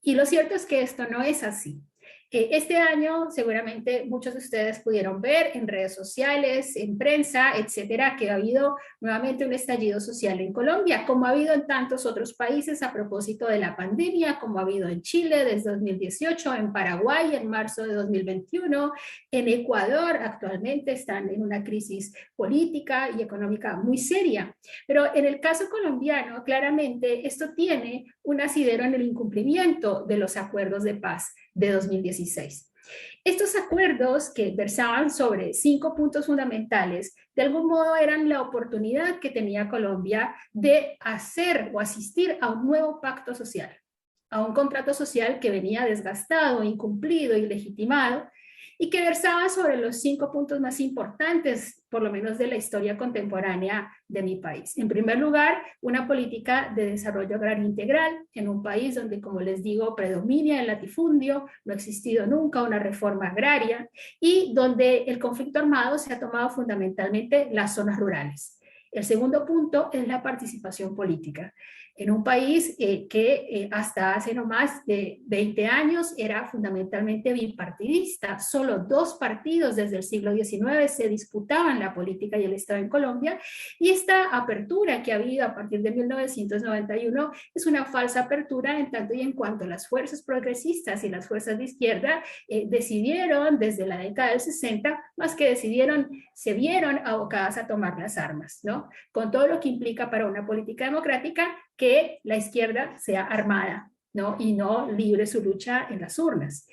Y lo cierto es que esto no es así. Este año seguramente muchos de ustedes pudieron ver en redes sociales, en prensa, etcétera, que ha habido nuevamente un estallido social en Colombia, como ha habido en tantos otros países a propósito de la pandemia, como ha habido en Chile desde 2018, en Paraguay en marzo de 2021, en Ecuador actualmente están en una crisis política y económica muy seria. Pero en el caso colombiano, claramente esto tiene un asidero en el incumplimiento de los acuerdos de paz de 2016. Estos acuerdos, que versaban sobre 5 puntos fundamentales, de algún modo eran la oportunidad que tenía Colombia de hacer o asistir a un nuevo pacto social, a un contrato social que venía desgastado, incumplido, ilegitimado, y que versaba sobre los 5 puntos más importantes, por lo menos de la historia contemporánea de mi país. En primer lugar, una política de desarrollo agrario integral en un país donde, como les digo, predomina el latifundio, no ha existido nunca una reforma agraria y donde el conflicto armado se ha tomado fundamentalmente las zonas rurales. El segundo punto es la participación política. En un país que hasta hace no más de 20 años era fundamentalmente bipartidista. Solo 2 partidos desde el siglo XIX se disputaban la política y el Estado en Colombia, y esta apertura que ha habido a partir de 1991 es una falsa apertura en tanto y en cuanto las fuerzas progresistas y las fuerzas de izquierda decidieron desde la década del 60, más que decidieron, se vieron abocadas a tomar las armas, ¿no? Con todo lo que implica para una política democrática que la izquierda sea armada, ¿no? Y no libre su lucha en las urnas.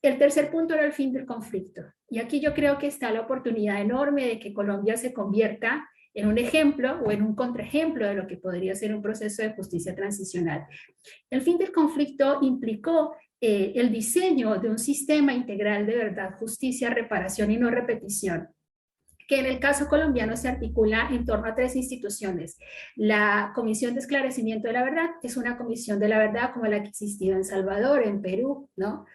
El tercer punto era el fin del conflicto. Y aquí yo creo que está la oportunidad enorme de que Colombia se convierta en un ejemplo o en un contraejemplo de lo que podría ser un proceso de justicia transicional. El fin del conflicto implicó el diseño de un sistema integral de verdad, justicia, reparación y no repetición, que en el caso colombiano se articula en torno a 3 instituciones. La Comisión de Esclarecimiento de la Verdad es una comisión de la verdad como la que existía en Salvador, en Perú, ¿no?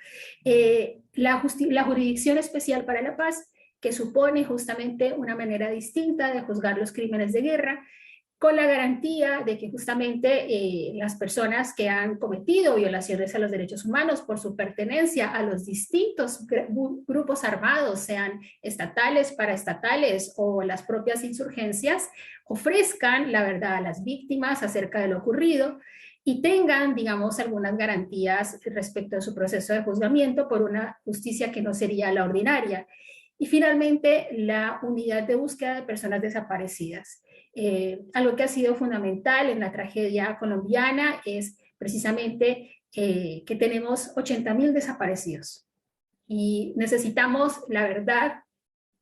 La Jurisdicción Especial para la Paz, que supone justamente una manera distinta de juzgar los crímenes de guerra, con la garantía de que justamente las personas que han cometido violaciones a los derechos humanos por su pertenencia a los distintos grupos armados, sean estatales, paraestatales o las propias insurgencias, ofrezcan la verdad a las víctimas acerca de lo ocurrido y tengan, digamos, algunas garantías respecto a su proceso de juzgamiento por una justicia que no sería la ordinaria. Y finalmente, la unidad de búsqueda de personas desaparecidas. Algo que ha sido fundamental en la tragedia colombiana es precisamente que tenemos 80.000 desaparecidos y necesitamos la verdad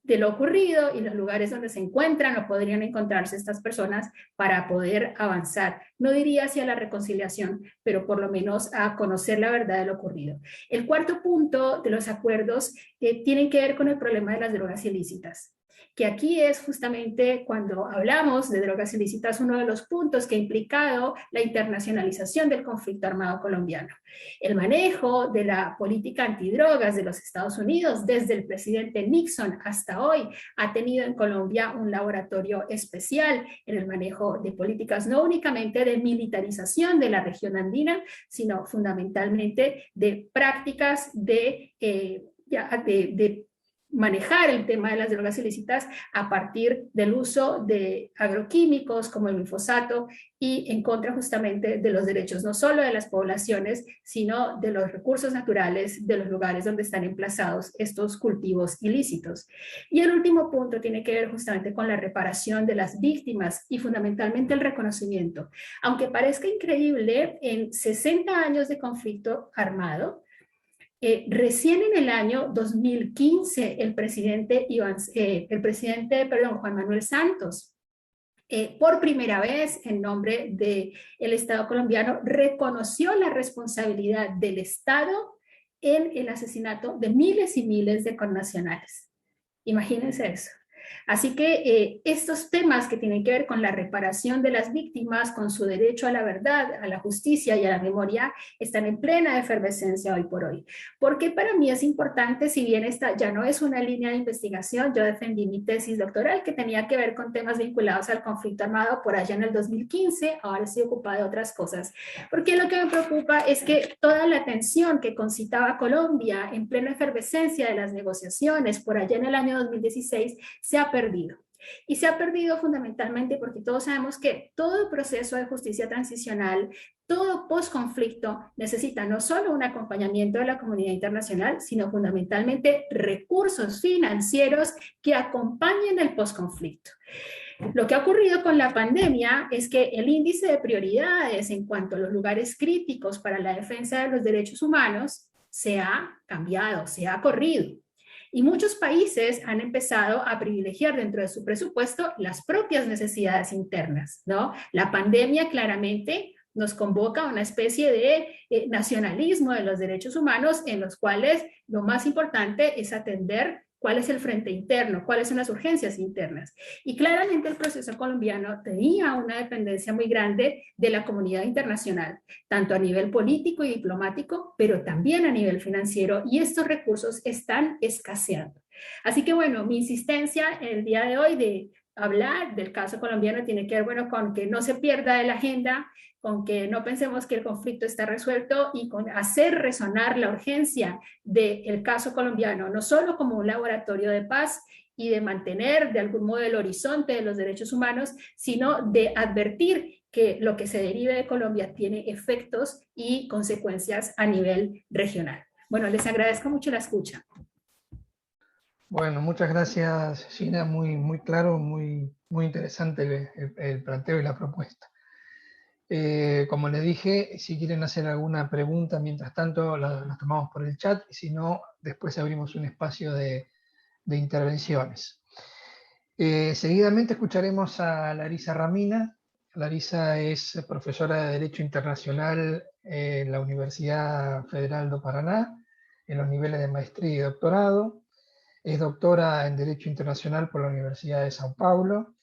de lo ocurrido y los lugares donde se encuentran o podrían encontrarse estas personas para poder avanzar. No diría hacia la reconciliación, pero por lo menos a conocer la verdad de lo ocurrido. El cuarto punto de los acuerdos tiene que ver con el problema de las drogas ilícitas, que aquí es justamente cuando hablamos de drogas ilícitas uno de los puntos que ha implicado la internacionalización del conflicto armado colombiano. El manejo de la política antidrogas de los Estados Unidos desde el presidente Nixon hasta hoy ha tenido en Colombia un laboratorio especial en el manejo de políticas no únicamente de militarización de la región andina, sino fundamentalmente de prácticas de manejar el tema de las drogas ilícitas a partir del uso de agroquímicos como el glifosato y en contra justamente de los derechos no solo de las poblaciones, sino de los recursos naturales de los lugares donde están emplazados estos cultivos ilícitos. Y el último punto tiene que ver justamente con la reparación de las víctimas y fundamentalmente el reconocimiento. Aunque parezca increíble, en 60 años de conflicto armado, recién en el año 2015 el presidente Juan Manuel Santos, por primera vez en nombre del Estado colombiano, reconoció la responsabilidad del Estado en el asesinato de miles y miles de connacionales. Imagínense eso. Así que estos temas que tienen que ver con la reparación de las víctimas, con su derecho a la verdad, a la justicia y a la memoria, están en plena efervescencia hoy por hoy. Porque para mí es importante, si bien esta ya no es una línea de investigación, yo defendí mi tesis doctoral que tenía que ver con temas vinculados al conflicto armado por allá en el 2015, ahora estoy ocupada de otras cosas. Porque lo que me preocupa es que toda la atención que concitaba Colombia en plena efervescencia de las negociaciones por allá en el año 2016 se ha perdido. Y se ha perdido fundamentalmente porque todos sabemos que todo proceso de justicia transicional, todo posconflicto necesita no solo un acompañamiento de la comunidad internacional, sino fundamentalmente recursos financieros que acompañen el posconflicto. Lo que ha ocurrido con la pandemia es que el índice de prioridades en cuanto a los lugares críticos para la defensa de los derechos humanos se ha cambiado, se ha corrido. Y muchos países han empezado a privilegiar dentro de su presupuesto las propias necesidades internas, ¿no? La pandemia claramente nos convoca a una especie de nacionalismo de los derechos humanos en los cuales lo más importante es atender cuál es el frente interno, cuáles son las urgencias internas. Y claramente el proceso colombiano tenía una dependencia muy grande de la comunidad internacional, tanto a nivel político y diplomático, pero también a nivel financiero, y estos recursos están escaseando. Así que bueno, mi insistencia el día de hoy de hablar del caso colombiano tiene que ver, bueno, con que no se pierda de la agenda, con que no pensemos que el conflicto está resuelto y con hacer resonar la urgencia del caso colombiano, no solo como un laboratorio de paz y de mantener de algún modo el horizonte de los derechos humanos, sino de advertir que lo que se derive de Colombia tiene efectos y consecuencias a nivel regional. Bueno, les agradezco mucho la escucha.
Bueno, muchas gracias, Gina, muy claro, muy interesante el planteo y la propuesta. Como les dije, si quieren hacer alguna pregunta, mientras tanto las tomamos por el chat, y si no, después abrimos un espacio de intervenciones. Seguidamente escucharemos a Larisa Ramina. Larisa es profesora de Derecho Internacional en la Universidad Federal do Paraná, en los niveles de maestría y doctorado. Es doctora en Derecho Internacional por la Universidad de São Paulo,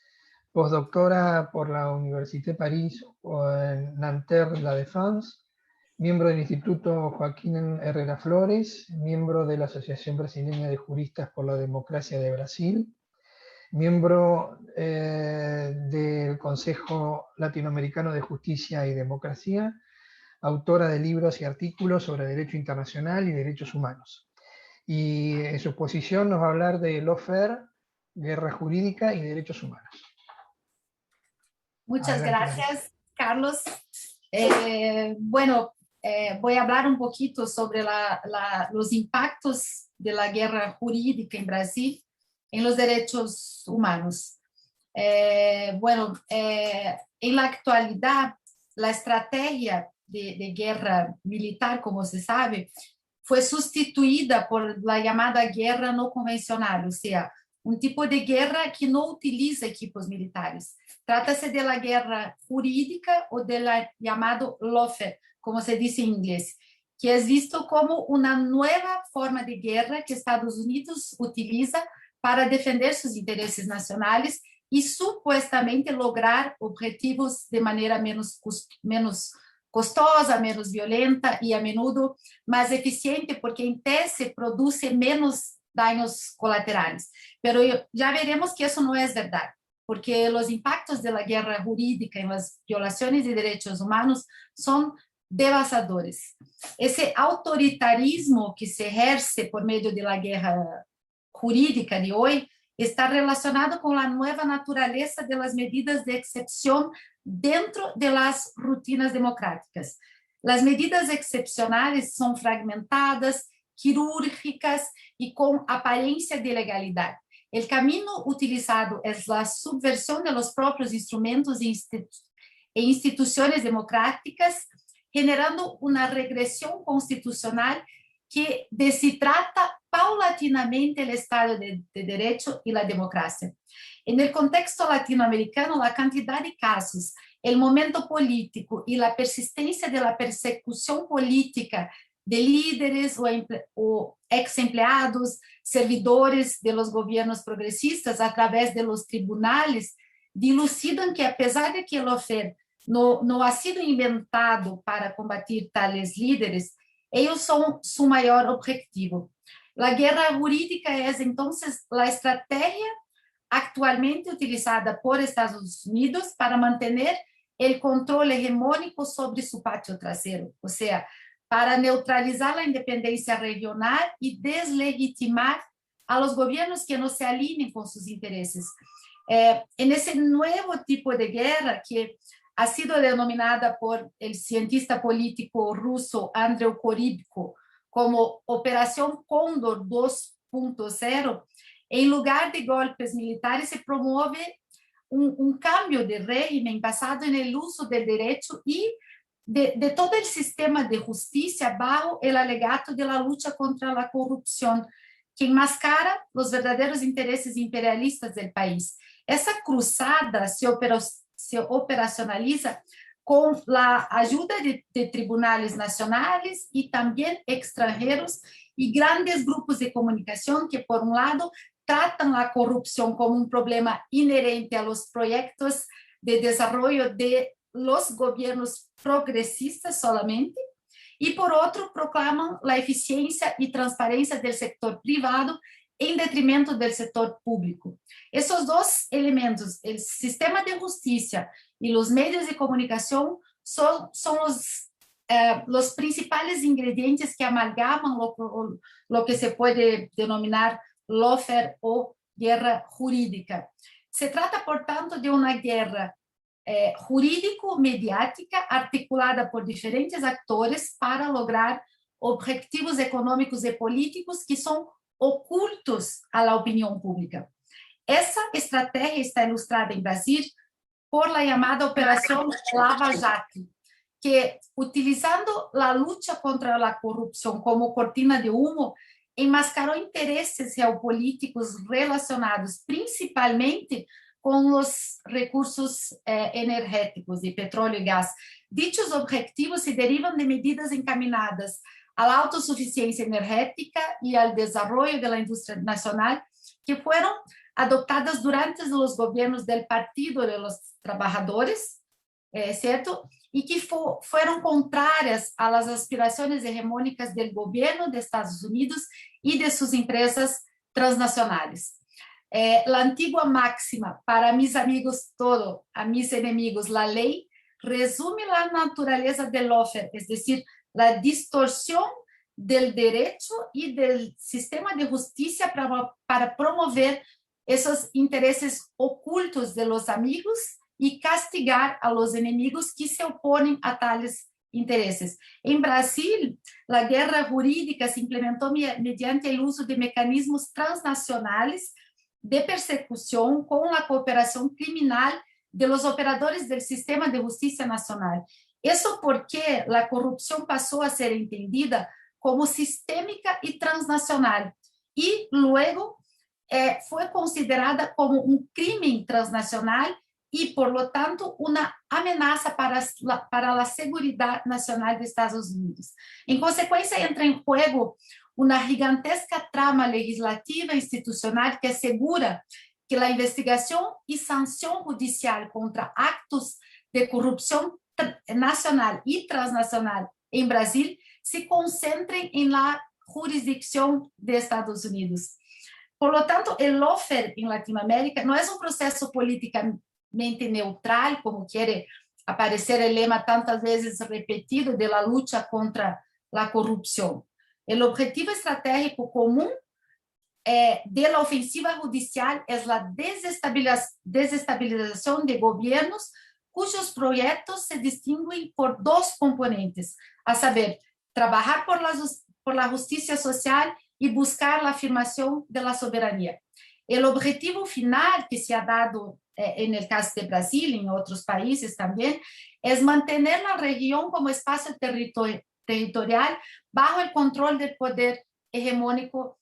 postdoctora por la Université Paris o en Nanterre La Défense, miembro del Instituto Joaquín Herrera Flores, miembro de la Asociación Brasileña de Juristas por la Democracia de Brasil, miembro del Consejo Latinoamericano de Justicia y Democracia, autora de libros y artículos sobre derecho internacional y derechos humanos. Y en su exposición nos va a hablar de lawfare, guerra jurídica y derechos humanos.
Muchas gracias, Carlos. Bueno, voy a hablar un poquito sobre los impactos de la guerra jurídica en Brasil en los derechos humanos. Bueno, en la actualidad, la estrategia de guerra militar, como se sabe, fue sustituida por la llamada guerra no convencional, o sea, un tipo de guerra que no utiliza equipos militares. Trata-se de la guerra jurídica o de la llamado lawfare, como se dice en inglés, que es visto como una nueva forma de guerra que Estados Unidos utiliza para defender sus intereses nacionales y supuestamente lograr objetivos de manera menos costosa, menos violenta y a menudo más eficiente, porque en tese produce menos daños colaterales. Pero ya veremos que eso no es verdad, porque los impactos de la guerra jurídica en las violaciones de derechos humanos son devastadores. Ese autoritarismo que se ejerce por medio de la guerra jurídica de hoy está relacionado con la nueva naturaleza de las medidas de excepción dentro de las rutinas democráticas. Las medidas excepcionales son fragmentadas, quirúrgicas y con apariencia de legalidad. El camino utilizado es la subversión de los propios instrumentos e instituciones democráticas, generando una regresión constitucional que deshidrata paulatinamente el Estado de Derecho y la democracia. En el contexto latinoamericano, la cantidad de casos, el momento político y la persistencia de la persecución política de líderes o ex empleados, servidores de los gobiernos progresistas a través de los tribunales, dilucidan que a pesar de que el lawfare no ha sido inventado para combatir tales líderes, ellos son su mayor objetivo. La guerra jurídica es entonces la estrategia actualmente utilizada por Estados Unidos para mantener el control hegemónico sobre su patio trasero, o sea, para neutralizar la independencia regional y deslegitimar a los gobiernos que no se alineen con sus intereses. En ese nuevo tipo de guerra que ha sido denominada por el cientista político ruso Andrei Korybko como Operación Cóndor 2.0, en lugar de golpes militares se promueve un cambio de régimen basado en el uso del derecho y de todo el sistema de justicia bajo el alegato de la lucha contra la corrupción, que enmascara los verdaderos intereses imperialistas del país. Esa cruzada se operacionaliza con la ayuda de tribunales nacionales y también extranjeros y grandes grupos de comunicación que, por un lado, tratan la corrupción como un problema inherente a los proyectos de desarrollo de los gobiernos progresistas solamente, y por otro proclaman la eficiencia y transparencia del sector privado en detrimento del sector público. Esos dos elementos, el sistema de justicia y los medios de comunicación, son los principales ingredientes que amalgaman lo que se puede denominar lawfare o guerra jurídica. Se trata, por tanto, de una guerra jurídico-mediática articulada por diferentes actores para lograr objetivos económicos y políticos que son ocultos a la opinión pública. Esa estrategia está ilustrada en Brasil por la llamada Operación Lava Jato, que, utilizando la lucha contra la corrupción como cortina de humo, enmascaró intereses geopolíticos relacionados principalmente con los recursos energéticos de petróleo y gas. Dichos objetivos se derivan de medidas encaminadas a la autosuficiencia energética y al desarrollo de la industria nacional que fueron adoptadas durante los gobiernos del Partido de los Trabajadores, ¿cierto? Y que fueron contrarias a las aspiraciones hegemónicas del gobierno de Estados Unidos y de sus empresas transnacionales. La antigua máxima, para mis amigos todo, a mis enemigos la ley, resume la naturaleza del lawfare, es decir, la distorsión del derecho y del sistema de justicia para promover esos intereses ocultos de los amigos y castigar a los enemigos que se oponen a tales intereses. En Brasil, la guerra jurídica se implementó mediante el uso de mecanismos transnacionales de persecución con la cooperación criminal de los operadores del sistema de justicia nacional. Eso porque la corrupción pasó a ser entendida como sistémica y transnacional, y luego fue considerada como un crimen transnacional y, por lo tanto, una amenaza para la seguridad nacional de Estados Unidos. En consecuencia, entra en juego una gigantesca trama legislativa e institucional que asegura que la investigación y sanción judicial contra actos de corrupción nacional y transnacional en Brasil se concentren en la jurisdicción de Estados Unidos. Por lo tanto, el lawfare en Latinoamérica no es un proceso políticamente neutral, como quiere aparecer el lema tantas veces repetido de la lucha contra la corrupción. El objetivo estratégico común de la ofensiva judicial es la desestabilización de gobiernos cuyos proyectos se distinguen por dos componentes, a saber, trabajar por la justicia social y buscar la afirmación de la soberanía. El objetivo final que se ha dado en el caso de Brasil y en otros países también es mantener la región como espacio territorial bajo el control del poder hegemónico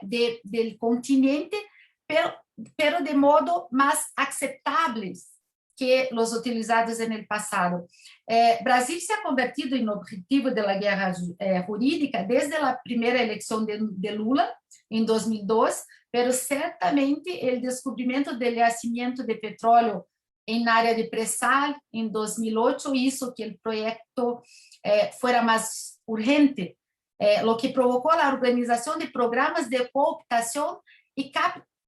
del continente, pero de modo más aceptable que los utilizados en el pasado. Brasil se ha convertido en objetivo de la guerra jurídica desde la primera elección de Lula en 2002, pero certamente el descubrimiento del yacimiento de petróleo en área de Presal en 2008 hizo que el proyecto fuera más urgente, lo que provocó la organización de programas de cooptación y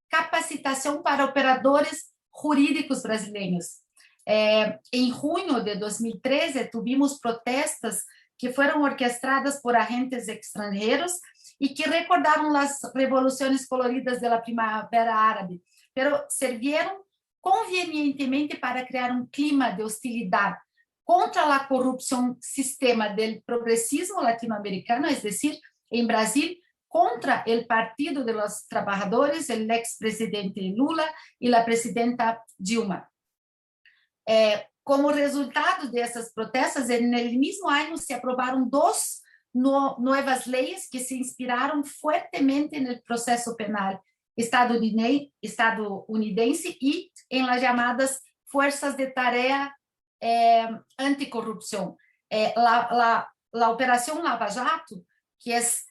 capacitación para operadores jurídicos brasileños. En junio de 2013 tuvimos protestas que fueron orquestadas por agentes extranjeros y que recordaron las revoluciones coloridas de la primavera árabe, pero sirvieron convenientemente para crear un clima de hostilidad contra la corrupción sistema del progresismo latinoamericano, es decir, en Brasil, contra el Partido de los Trabajadores, el expresidente Lula y la presidenta Dilma. Como resultado de esas protestas, en el mismo año se aprobaron dos nuevas leyes que se inspiraron fuertemente en el proceso penal estadounidense y en las llamadas fuerzas de tarea anticorrupción. La Operación Lava Jato, que es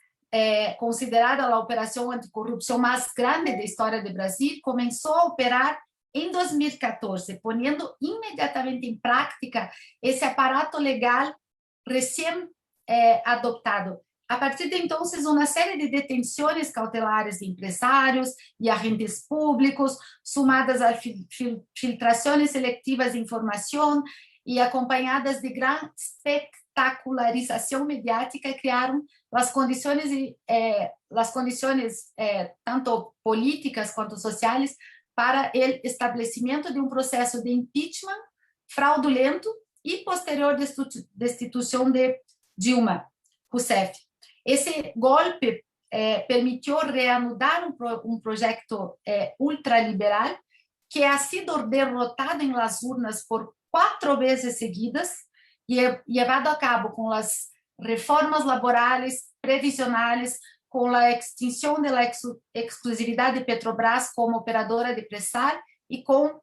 considerada la operación anticorrupción más grande de la historia de Brasil, comenzó a operar en 2014, poniendo inmediatamente en práctica ese aparato legal recién adoptado. A partir de entonces, una serie de detenciones cautelares de empresarios y agentes públicos, sumadas a filtraciones selectivas de información y acompañadas de gran espectacularización mediática, crearon las condiciones tanto políticas quanto sociales para el establecimiento de un proceso de impeachment fraudulento y posterior destitución de Dilma Rousseff. Ese golpe permitió reanudar un proyecto ultraliberal que ha sido derrotado en las urnas por 4 veces seguidas y llevado a cabo con las reformas laborales, previsionales, con la extinción de la exclusividad de Petrobras como operadora de Presal y con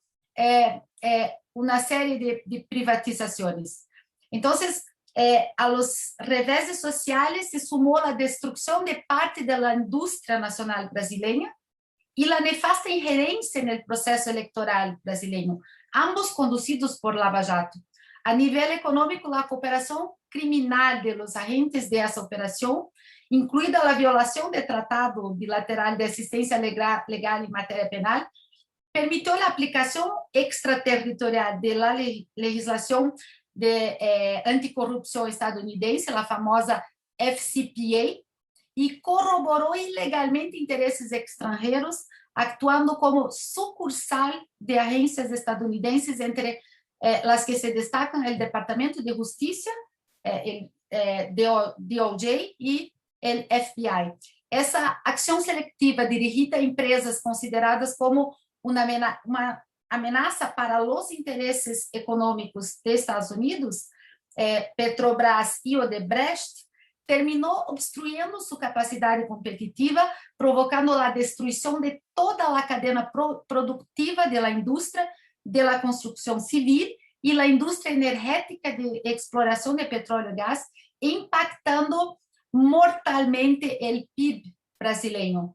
una serie de privatizaciones. Entonces, a los reveses sociales se sumó la destrucción de parte de la industria nacional brasileña y la nefasta injerencia en el proceso electoral brasileño, ambos conducidos por Lava Jato. A nivel económico, la cooperación criminal de los agentes de esa operación, incluida la violación del Tratado Bilateral de Asistencia Legal en materia penal, permitió la aplicación extraterritorial de la legislación de anticorrupción estadounidense, la famosa FCPA, y corroboró ilegalmente intereses extranjeros actuando como sucursal de agencias estadounidenses, entre las que se destacan el Departamento de Justicia, el DOJ y el FBI. Essa acção seletiva dirigida a empresas consideradas como uma ameaça para os interesses econômicos dos Estados Unidos, Petrobras e Odebrecht, terminou obstruyendo sua capacidade competitiva, provocando a destruição de toda a cadeia produtiva da indústria de la construção civil e a indústria energética de exploração de petróleo e gás, impactando mortalmente o PIB brasileiro.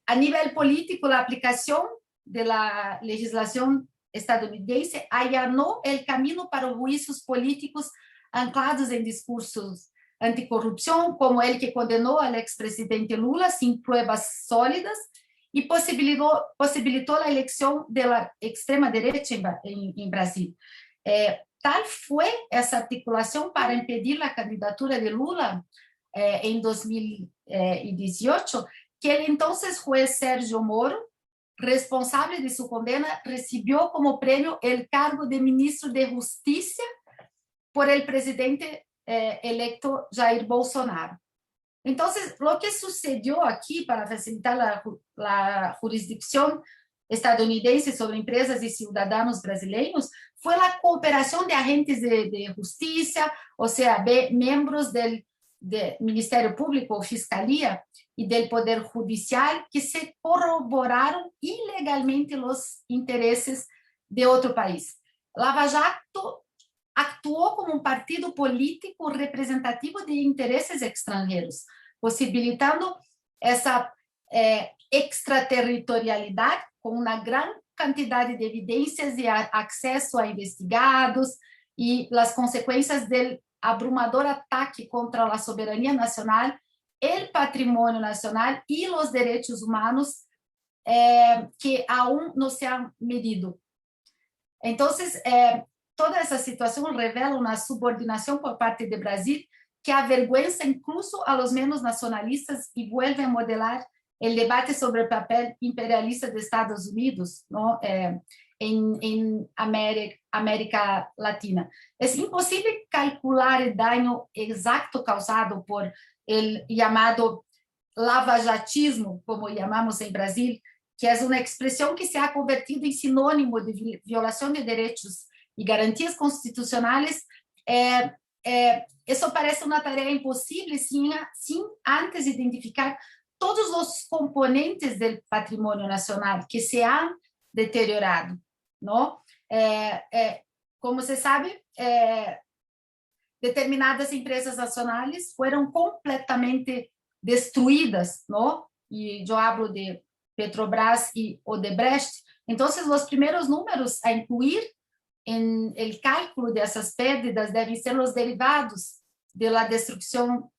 A nível político, a aplicação da legislação estadunidense allanou o caminho para juízos políticos anclados em discursos anticorrupção, como ele que condenou ao ex-presidente Lula sem provas sólidas e possibilitou a eleição da extrema-direita em Brasil. Tal foi essa articulação para impedir a candidatura de Lula em 2018, que el entonces juez Sérgio Moro, responsável de sua condena, recebeu como prêmio o cargo de ministro de Justiça por el presidente electo Jair Bolsonaro. Então, o que sucedeu aqui para facilitar a jurisdicção estadunidense sobre empresas e cidadãos brasileiros foi a cooperação de agentes de justiça, ou seja, membros do Ministério Público ou Fiscalia e do Poder Judicial que se corroboraram ilegalmente os interesses de outro país. Lava Jato actuou como um partido político representativo de interesses estrangeiros, possibilitando essa extraterritorialidade com uma grande quantidade de evidências e acesso a investigados e as consequências do abrumador ataque contra a soberania nacional, o patrimônio nacional e os direitos humanos que aún não se han medido. Então, toda essa situação revela uma subordinação por parte do Brasil que avergüenza incluso a los menos nacionalistas e vuelve a modelar o debate sobre o papel imperialista de Estados Unidos, ¿no? em América Latina. É impossível calcular o dano exato causado por o chamado lavajatismo, como chamamos em Brasil, que é uma expressão que se ha convertido em sinônimo de violação de direitos e garantias constitucionais. Isso parece uma tarefa impossível sem antes identificar todos os componentes do patrimônio nacional que se han deteriorado, não? Como se sabe, determinadas empresas nacionais foram completamente destruídas, não? E eu hablo de Petrobras e Odebrecht. Então, os primeiros números a incluir em el cálculo dessas perdas devem ser os derivados da destruição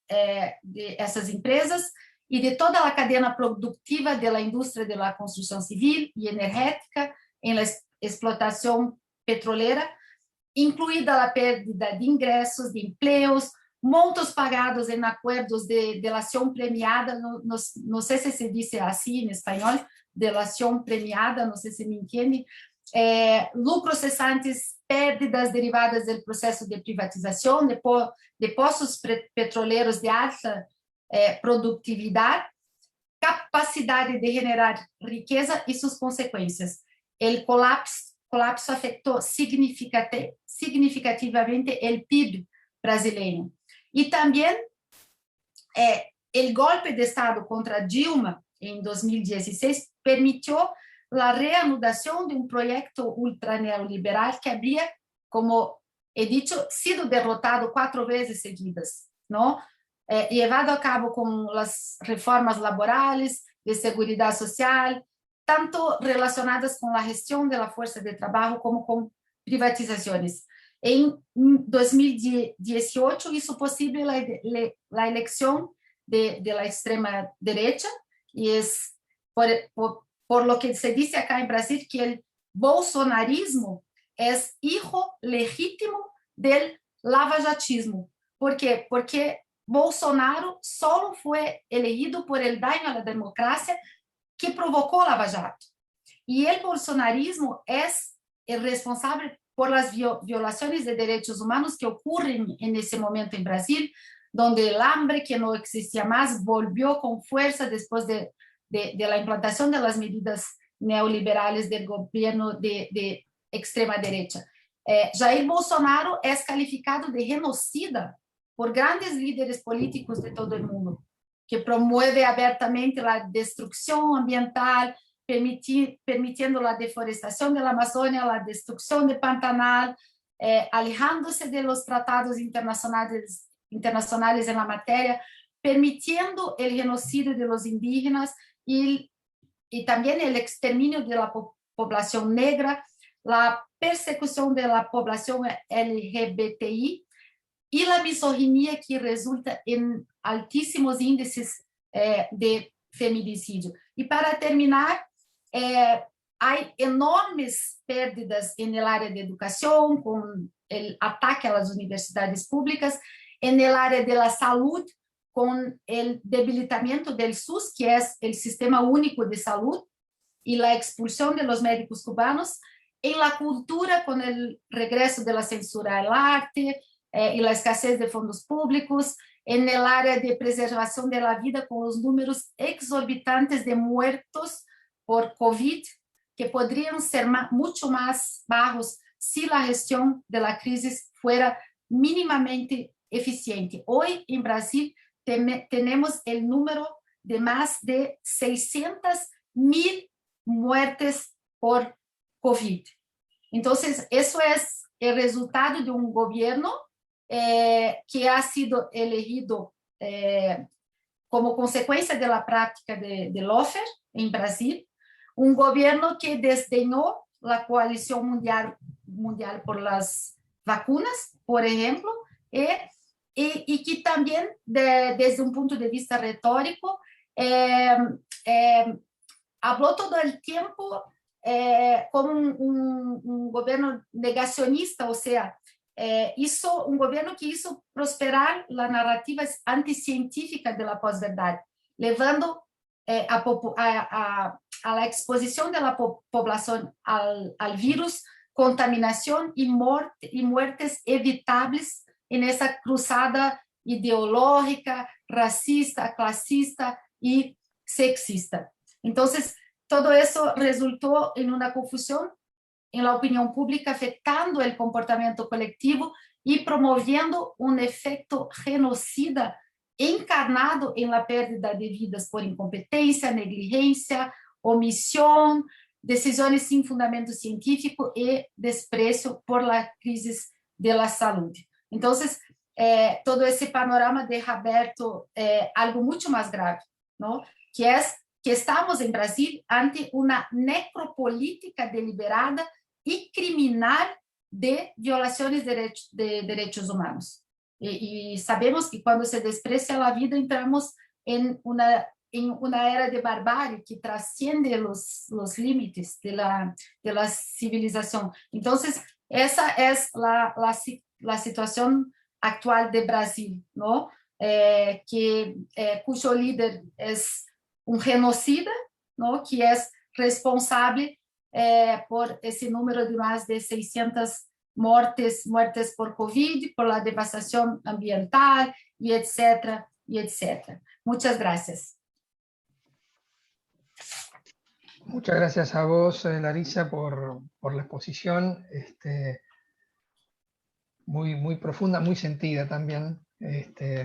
de essas empresas e de toda a cadeia produtiva da indústria da construção civil e energética em la explotação petroleira, incluída a perda de ingressos, de empleos, montos pagados em acordos de delação premiada, não sei se diz assim em espanhol, delação premiada, não sei se me entende, lucros cessantes, perdas derivadas do processo de privatização, de poços petroleiros de alta produtividade, capacidade de generar riqueza e suas consequências. O colapso afetou significativamente o PIB brasileiro. E também o golpe de Estado contra Dilma, em 2016, permitiu a reanudação de um projeto ultraneoliberal que havia, como he dicho, sido derrotado 4 vezes seguidas, não? Levado a cabo com as reformas laborais, de seguridade social, tanto relacionadas com a gestão da força de trabalho como com privatizações. Em 2018 hizo possível a eleição da extrema direita e é por lo que se diz acá em Brasil que o bolsonarismo é hijo legítimo del lavajatismo. ¿Por quê? Porque Bolsonaro solo foi elegido por el daño a la democracia que provocó Lava Jato. Y el bolsonarismo es el responsable por las violaciones de derechos humanos que ocurren en ese momento en Brasil, donde el hambre que no existía más volvió con fuerza después de la implantación de las medidas neoliberales del gobierno de extrema derecha. Jair Bolsonaro es calificado de genocida por grandes líderes políticos de todo el mundo, que promueve abiertamente la destrucción ambiental, permitiendo la deforestación de la Amazonia, la destrucción de Pantanal, alejándose de los tratados internacionales en la materia, permitiendo el genocidio de los indígenas y también el exterminio de la población negra, la persecución de la población LGBTI y la misoginia que resulta en altísimos índices de feminicidio. Y para terminar, hay enormes pérdidas en el área de educación, con el ataque a las universidades públicas, en el área de la salud, con el debilitamiento del SUS, que es el Sistema Único de Salud, y la expulsión de los médicos cubanos, en la cultura, con el regreso de la censura al arte y la escasez de fondos públicos, en el área de preservación de la vida, con los números exorbitantes de muertos por COVID, que podrían ser mucho más bajos si la gestión de la crisis fuera mínimamente eficiente. Hoy en Brasil tenemos el número de más de 600,000 muertes por COVID. Entonces, eso es el resultado de un gobierno que ha sido elegido como consecuencia de la práctica de lawfare en Brasil, un gobierno que desdeñó la coalición mundial por las vacunas, por ejemplo, y que también, desde un punto de vista retórico, habló todo el tiempo como un gobierno negacionista, o sea, hizo un gobierno que hizo prosperar la narrativa anticientífica de la posverdad, llevando a la exposición de la población al virus, contaminación y muertes evitables en esa cruzada ideológica, racista, clasista y sexista. Entonces, todo eso resultó en una confusión en la opinión pública, afectando el comportamiento colectivo y promoviendo un efecto genocida encarnado en la pérdida de vidas por incompetencia, negligencia, omisión, decisiones sin fundamento científico y desprecio por la crisis de la salud. Entonces, todo ese panorama deja abierto algo mucho más grave, ¿no? Que es que estamos en Brasil ante una necropolítica deliberada y criminal de violaciones de derechos humanos. Y sabemos que cuando se desprecia la vida entramos en una era de barbarie que trasciende los límites de la civilización. Entonces, esa es la situación actual de Brasil, ¿no? Cuyo líder es un genocida, ¿no? Que es responsable por ese número de más de 600 muertes por COVID, por la devastación ambiental, y etcétera, y etcétera. Muchas gracias.
Muchas gracias a vos, Larissa, por la exposición, muy profunda, muy sentida también.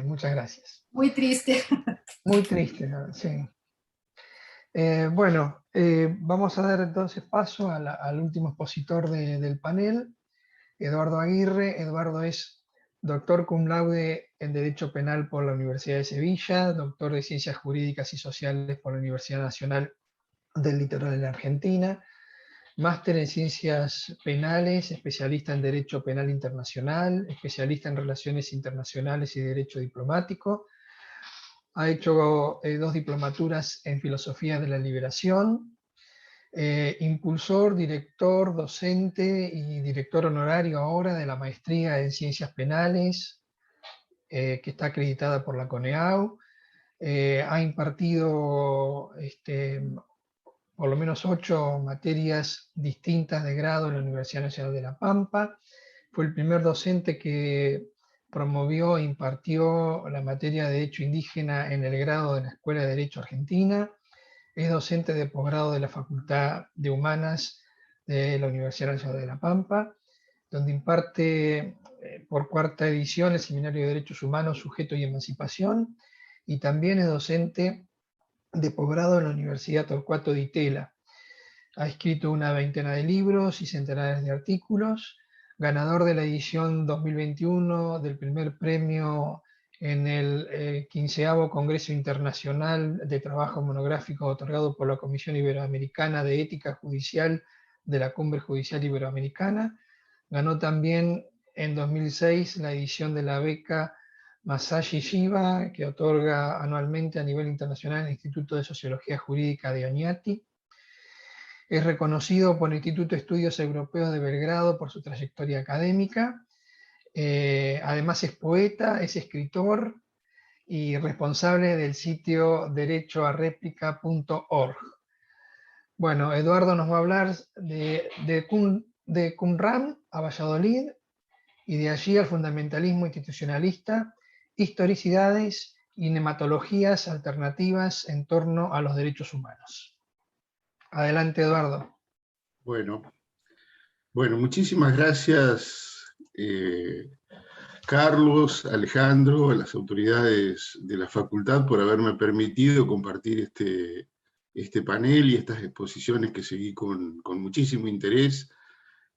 Muchas gracias.
Muy triste.
Muy triste, sí. Bueno, vamos a dar entonces paso al último expositor del panel, Eduardo Aguirre. Eduardo es doctor cum laude en Derecho Penal por la Universidad de Sevilla, doctor de Ciencias Jurídicas y Sociales por la Universidad Nacional del Litoral de la Argentina, máster en Ciencias Penales, especialista en Derecho Penal Internacional, especialista en Relaciones Internacionales y Derecho Diplomático. Ha hecho 2 diplomaturas en Filosofía de la Liberación, impulsor, director, docente y director honorario ahora de la Maestría en Ciencias Penales, que está acreditada por la CONEAU. Ha impartido por lo menos 8 materias distintas de grado en la Universidad Nacional de La Pampa. Fue el primer docente que promovió e impartió la materia de Derecho Indígena en el grado de la Escuela de Derecho Argentina. Es docente de posgrado de la Facultad de Humanas de la Universidad Nacional de La Pampa, donde imparte por 4ª edición el Seminario de Derechos Humanos, Sujeto y Emancipación, y también es docente de posgrado en la Universidad Torcuato Di Tella. Ha escrito una 20ena de libros y centenares de artículos, ganador de la edición 2021 del primer premio en el 15º Congreso Internacional de Trabajo Monográfico otorgado por la Comisión Iberoamericana de Ética Judicial de la Cumbre Judicial Iberoamericana. Ganó también en 2006 la edición de la beca Masashi Shiba, que otorga anualmente a nivel internacional el Instituto de Sociología Jurídica de Oñati. Es reconocido por el Instituto de Estudios Europeos de Belgrado por su trayectoria académica. Además es poeta, es escritor y responsable del sitio derechoareplica.org. Bueno, Eduardo nos va a hablar de Qumran a Valladolid y de allí al fundamentalismo institucionalista, historicidades y nematologías alternativas en torno a los derechos humanos. Adelante, Eduardo.
Bueno, muchísimas gracias, Carlos, Alejandro, a las autoridades de la facultad por haberme permitido compartir este panel y estas exposiciones que seguí con muchísimo interés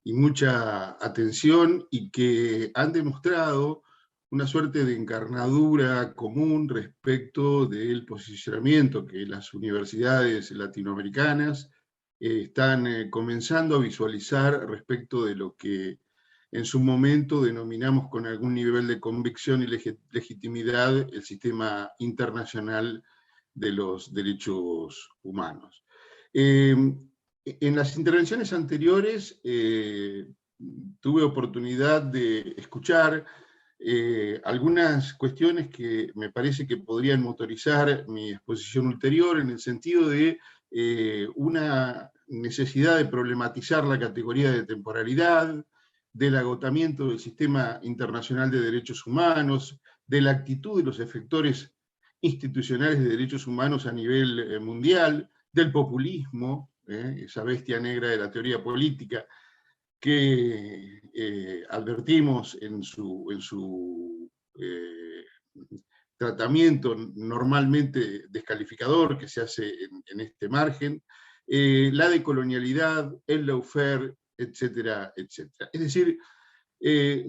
y mucha atención, y que han demostrado una suerte de encarnadura común respecto del posicionamiento que las universidades latinoamericanas están comenzando a visualizar respecto de lo que en su momento denominamos con algún nivel de convicción y legitimidad el sistema internacional de los derechos humanos. En las intervenciones anteriores tuve oportunidad de escuchar algunas cuestiones que me parece que podrían motorizar mi exposición ulterior, en el sentido de una necesidad de problematizar la categoría de temporalidad, del agotamiento del sistema internacional de derechos humanos, de la actitud de los efectores institucionales de derechos humanos a nivel mundial, del populismo, esa bestia negra de la teoría política, que advertimos en su tratamiento normalmente descalificador que se hace en este margen, la decolonialidad, el lawfare, etcétera, etcétera. Es decir,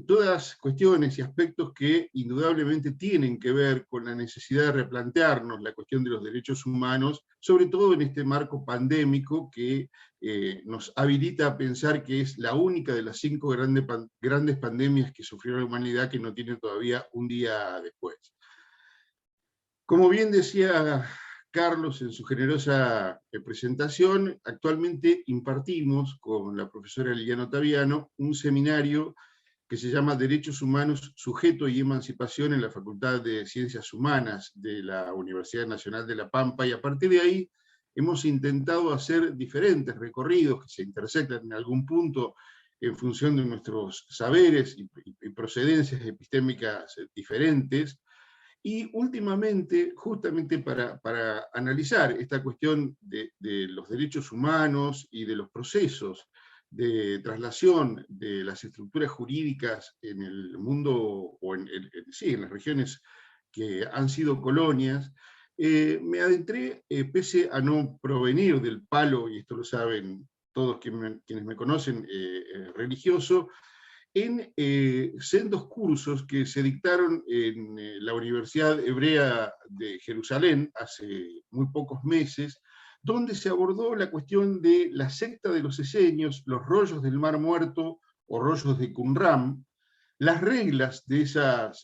todas cuestiones y aspectos que indudablemente tienen que ver con la necesidad de replantearnos la cuestión de los derechos humanos, sobre todo en este marco pandémico que nos habilita a pensar que es la única de las 5 grandes pandemias que sufrió la humanidad que no tiene todavía un día después. Como bien decía Carlos en su generosa presentación, actualmente impartimos con la profesora Liliana Ottaviano un seminario que se llama Derechos Humanos, Sujeto y Emancipación en la Facultad de Ciencias Humanas de la Universidad Nacional de La Pampa, y a partir de ahí hemos intentado hacer diferentes recorridos que se intersectan en algún punto en función de nuestros saberes y procedencias epistémicas diferentes, y últimamente, justamente para analizar esta cuestión de los derechos humanos y de los procesos de traslación de las estructuras jurídicas en el mundo, o en las regiones que han sido colonias, me adentré, pese a no provenir del palo, y esto lo saben todos quienes me conocen, religioso, en sendos cursos que se dictaron en la Universidad Hebrea de Jerusalén hace muy pocos meses, donde se abordó la cuestión de la secta de los esenios, los rollos del Mar Muerto o rollos de Qumran, las reglas de esas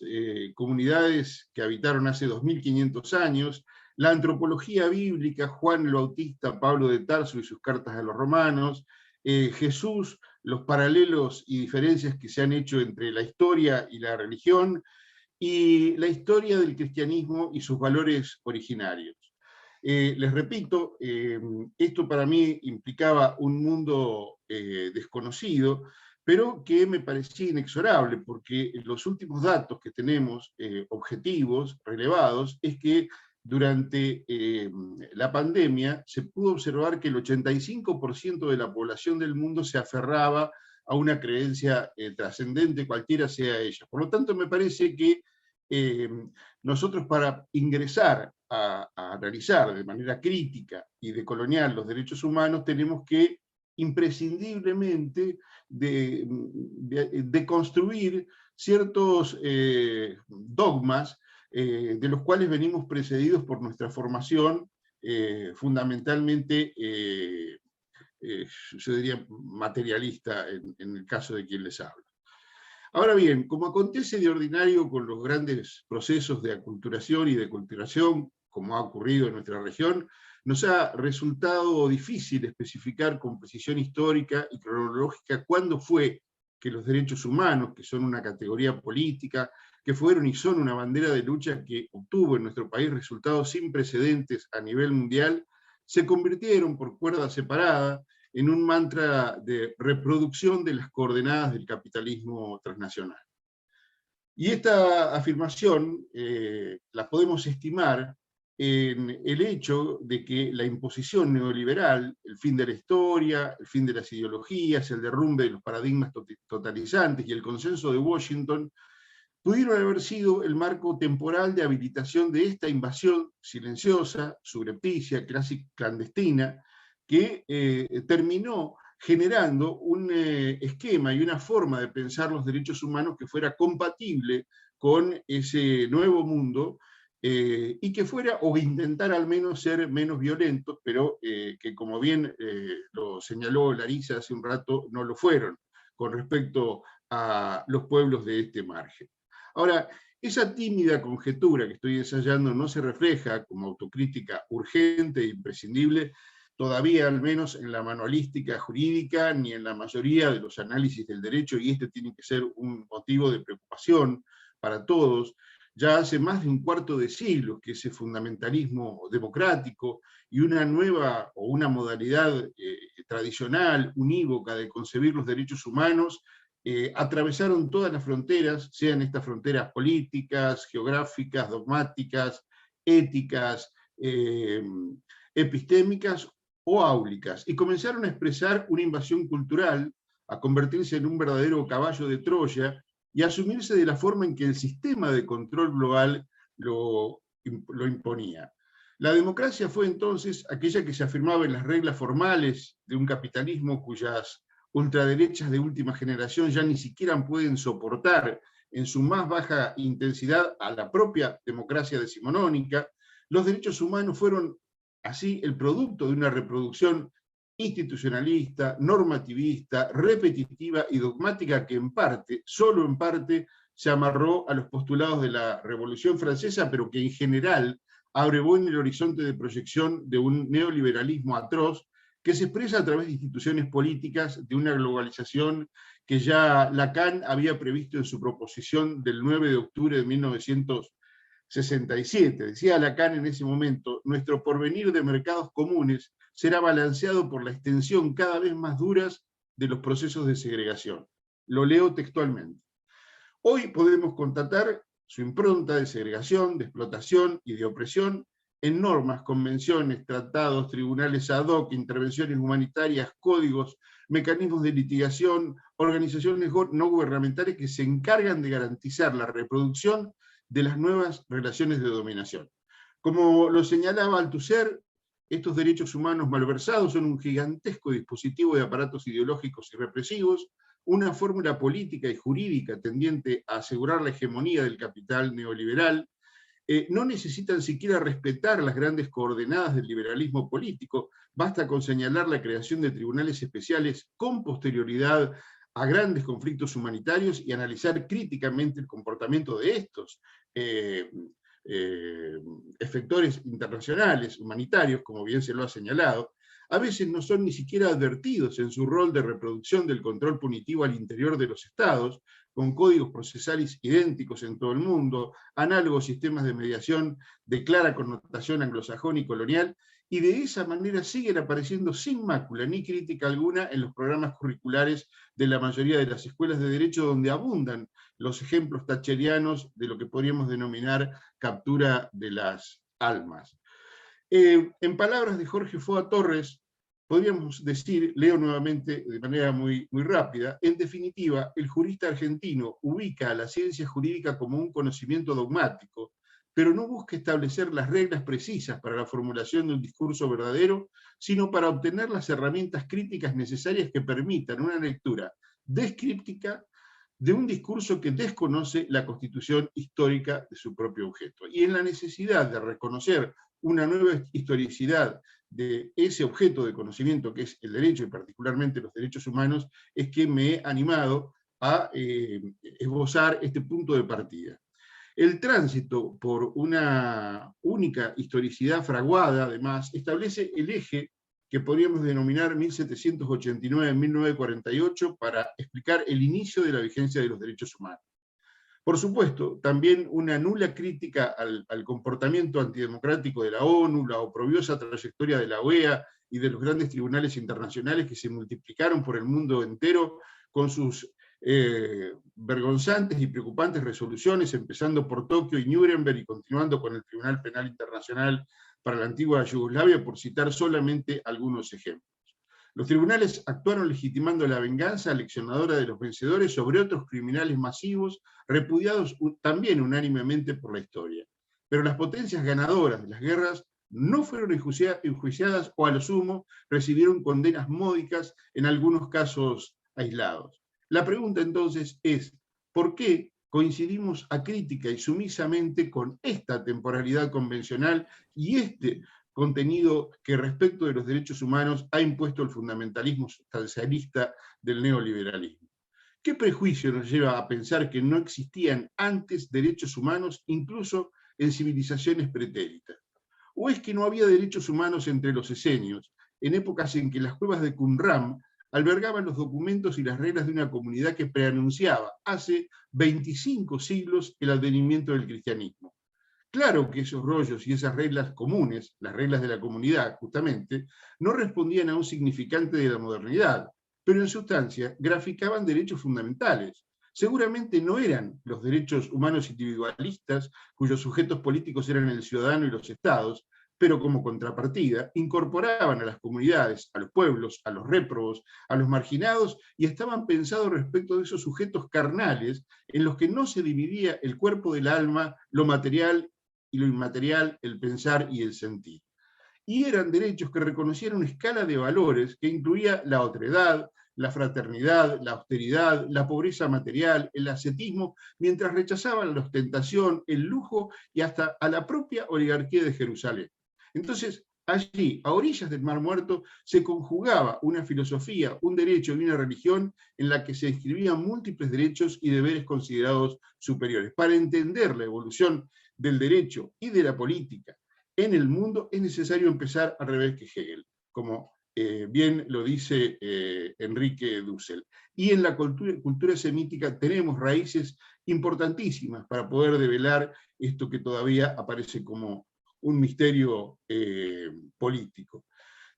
comunidades que habitaron hace 2500 años, la antropología bíblica, Juan el Bautista, Pablo de Tarso y sus cartas a los romanos, Jesús, los paralelos y diferencias que se han hecho entre la historia y la religión, y la historia del cristianismo y sus valores originarios. Les repito, esto para mí implicaba un mundo desconocido, pero que me parecía inexorable, porque los últimos datos que tenemos, objetivos, relevados, es que durante la pandemia se pudo observar que el 85% de la población del mundo se aferraba a una creencia trascendente, cualquiera sea ella. Por lo tanto, me parece que nosotros, para ingresar a analizar de manera crítica y decolonial los derechos humanos, tenemos que imprescindiblemente de construir ciertos dogmas de los cuales venimos precedidos por nuestra formación, fundamentalmente, yo diría, materialista en el caso de quien les habla. Ahora bien, como acontece de ordinario con los grandes procesos de aculturación y deculturación, como ha ocurrido en nuestra región, nos ha resultado difícil especificar con precisión histórica y cronológica cuándo fue que los derechos humanos, que son una categoría política, que fueron y son una bandera de lucha que obtuvo en nuestro país resultados sin precedentes a nivel mundial, se convirtieron por cuerda separada en un mantra de reproducción de las coordenadas del capitalismo transnacional. Y esta afirmación la podemos estimar en el hecho de que la imposición neoliberal, el fin de la historia, el fin de las ideologías, el derrumbe de los paradigmas totalizantes y el consenso de Washington pudieron haber sido el marco temporal de habilitación de esta invasión silenciosa, subrepticia, casi clandestina, que terminó generando un esquema y una forma de pensar los derechos humanos que fuera compatible con ese nuevo mundo, y que fuera, o intentara al menos ser menos violentos, pero que, como bien lo señaló Larisa hace un rato, no lo fueron con respecto a los pueblos de este margen. Ahora, esa tímida conjetura que estoy ensayando no se refleja como autocrítica urgente e imprescindible, todavía al menos en la manualística jurídica, ni en la mayoría de los análisis del derecho, y este tiene que ser un motivo de preocupación para todos. Ya hace más de un cuarto de siglo que ese fundamentalismo democrático y una nueva o una modalidad tradicional, unívoca de concebir los derechos humanos, atravesaron todas las fronteras, sean estas fronteras políticas, geográficas, dogmáticas, éticas, epistémicas o áulicas, y comenzaron a expresar una invasión cultural, a convertirse en un verdadero caballo de Troya, y asumirse de la forma en que el sistema de control global lo imponía. La democracia fue entonces aquella que se afirmaba en las reglas formales de un capitalismo cuyas ultraderechas de última generación ya ni siquiera pueden soportar en su más baja intensidad a la propia democracia decimonónica. Los derechos humanos fueron así el producto de una reproducción institucionalista, normativista, repetitiva y dogmática que en parte, solo en parte, se amarró a los postulados de la Revolución Francesa, pero que en general abrevó en el horizonte de proyección de un neoliberalismo atroz que se expresa a través de instituciones políticas de una globalización que ya Lacan había previsto en su proposición del 9 de octubre de 1967. Decía Lacan en ese momento: nuestro porvenir de mercados comunes será balanceado por la extensión cada vez más duras de los procesos de segregación. Lo leo textualmente. Hoy podemos constatar su impronta de segregación, de explotación y de opresión en normas, convenciones, tratados, tribunales ad hoc, intervenciones humanitarias, códigos, mecanismos de litigación, organizaciones no gubernamentales que se encargan de garantizar la reproducción de las nuevas relaciones de dominación. Como lo señalaba Althusser, estos derechos humanos malversados son un gigantesco dispositivo de aparatos ideológicos y represivos, una fórmula política y jurídica tendiente a asegurar la hegemonía del capital neoliberal. No necesitan siquiera respetar las grandes coordenadas del liberalismo político, basta con señalar la creación de tribunales especiales con posterioridad a grandes conflictos humanitarios y analizar críticamente el comportamiento de estos efectores internacionales, humanitarios, como bien se lo ha señalado. A veces no son ni siquiera advertidos en su rol de reproducción del control punitivo al interior de los estados, con códigos procesales idénticos en todo el mundo, análogos sistemas de mediación de clara connotación anglosajón y colonial, y de esa manera siguen apareciendo sin mácula ni crítica alguna en los programas curriculares de la mayoría de las escuelas de derecho, donde abundan los ejemplos thatcherianos de lo que podríamos denominar captura de las almas. En palabras de Jorge Foa Torres, podríamos decir, leo nuevamente de manera muy rápida, en definitiva, el jurista argentino ubica a la ciencia jurídica como un conocimiento dogmático, pero no busca establecer las reglas precisas para la formulación de un discurso verdadero, sino para obtener las herramientas críticas necesarias que permitan una lectura descríptica de un discurso que desconoce la constitución histórica de su propio objeto. Y en la necesidad de reconocer una nueva historicidad de ese objeto de conocimiento que es el derecho, y particularmente los derechos humanos, es que me he animado a esbozar este punto de partida. El tránsito por una única historicidad fraguada, además, establece el eje que podríamos denominar 1789-1948 para explicar el inicio de la vigencia de los derechos humanos. Por supuesto, también una nula crítica al comportamiento antidemocrático de la ONU, la oprobiosa trayectoria de la OEA y de los grandes tribunales internacionales que se multiplicaron por el mundo entero con sus vergonzantes y preocupantes resoluciones, empezando por Tokio y Nuremberg y continuando con el Tribunal Penal Internacional para la antigua Yugoslavia, por citar solamente algunos ejemplos. Los tribunales actuaron legitimando la venganza aleccionadora de los vencedores sobre otros criminales masivos, repudiados también unánimemente por la historia. Pero las potencias ganadoras de las guerras no fueron enjuiciadas o a lo sumo recibieron condenas módicas en algunos casos aislados. La pregunta entonces es, ¿por qué coincidimos acrítica y sumisamente con esta temporalidad convencional y este contenido que respecto de los derechos humanos ha impuesto el fundamentalismo sustancialista del neoliberalismo? ¿Qué prejuicio nos lleva a pensar que no existían antes derechos humanos incluso en civilizaciones pretéritas? ¿O es que no había derechos humanos entre los esenios, en épocas en que las cuevas de Qumran albergaban los documentos y las reglas de una comunidad que preanunciaba hace 25 siglos el advenimiento del cristianismo? Claro que esos rollos y esas reglas comunes, las reglas de la comunidad justamente, no respondían a un significante de la modernidad, pero en sustancia graficaban derechos fundamentales. Seguramente no eran los derechos humanos individualistas, cuyos sujetos políticos eran el ciudadano y los estados, pero como contrapartida incorporaban a las comunidades, a los pueblos, a los réprobos, a los marginados, y estaban pensados respecto de esos sujetos carnales en los que no se dividía el cuerpo del alma, lo material y lo inmaterial, el pensar y el sentir. Y eran derechos que reconocían una escala de valores que incluía la otredad, la fraternidad, la austeridad, la pobreza material, el ascetismo, mientras rechazaban la ostentación, el lujo y hasta a la propia oligarquía de Jerusalén. Entonces, allí, a orillas del Mar Muerto, se conjugaba una filosofía, un derecho y una religión en la que se inscribían múltiples derechos y deberes considerados superiores. Para entender la evolución del derecho y de la política en el mundo, es necesario empezar al revés que Hegel, como bien lo dice Enrique Dussel. Y en la cultura semítica tenemos raíces importantísimas para poder develar esto que todavía aparece como un misterio político.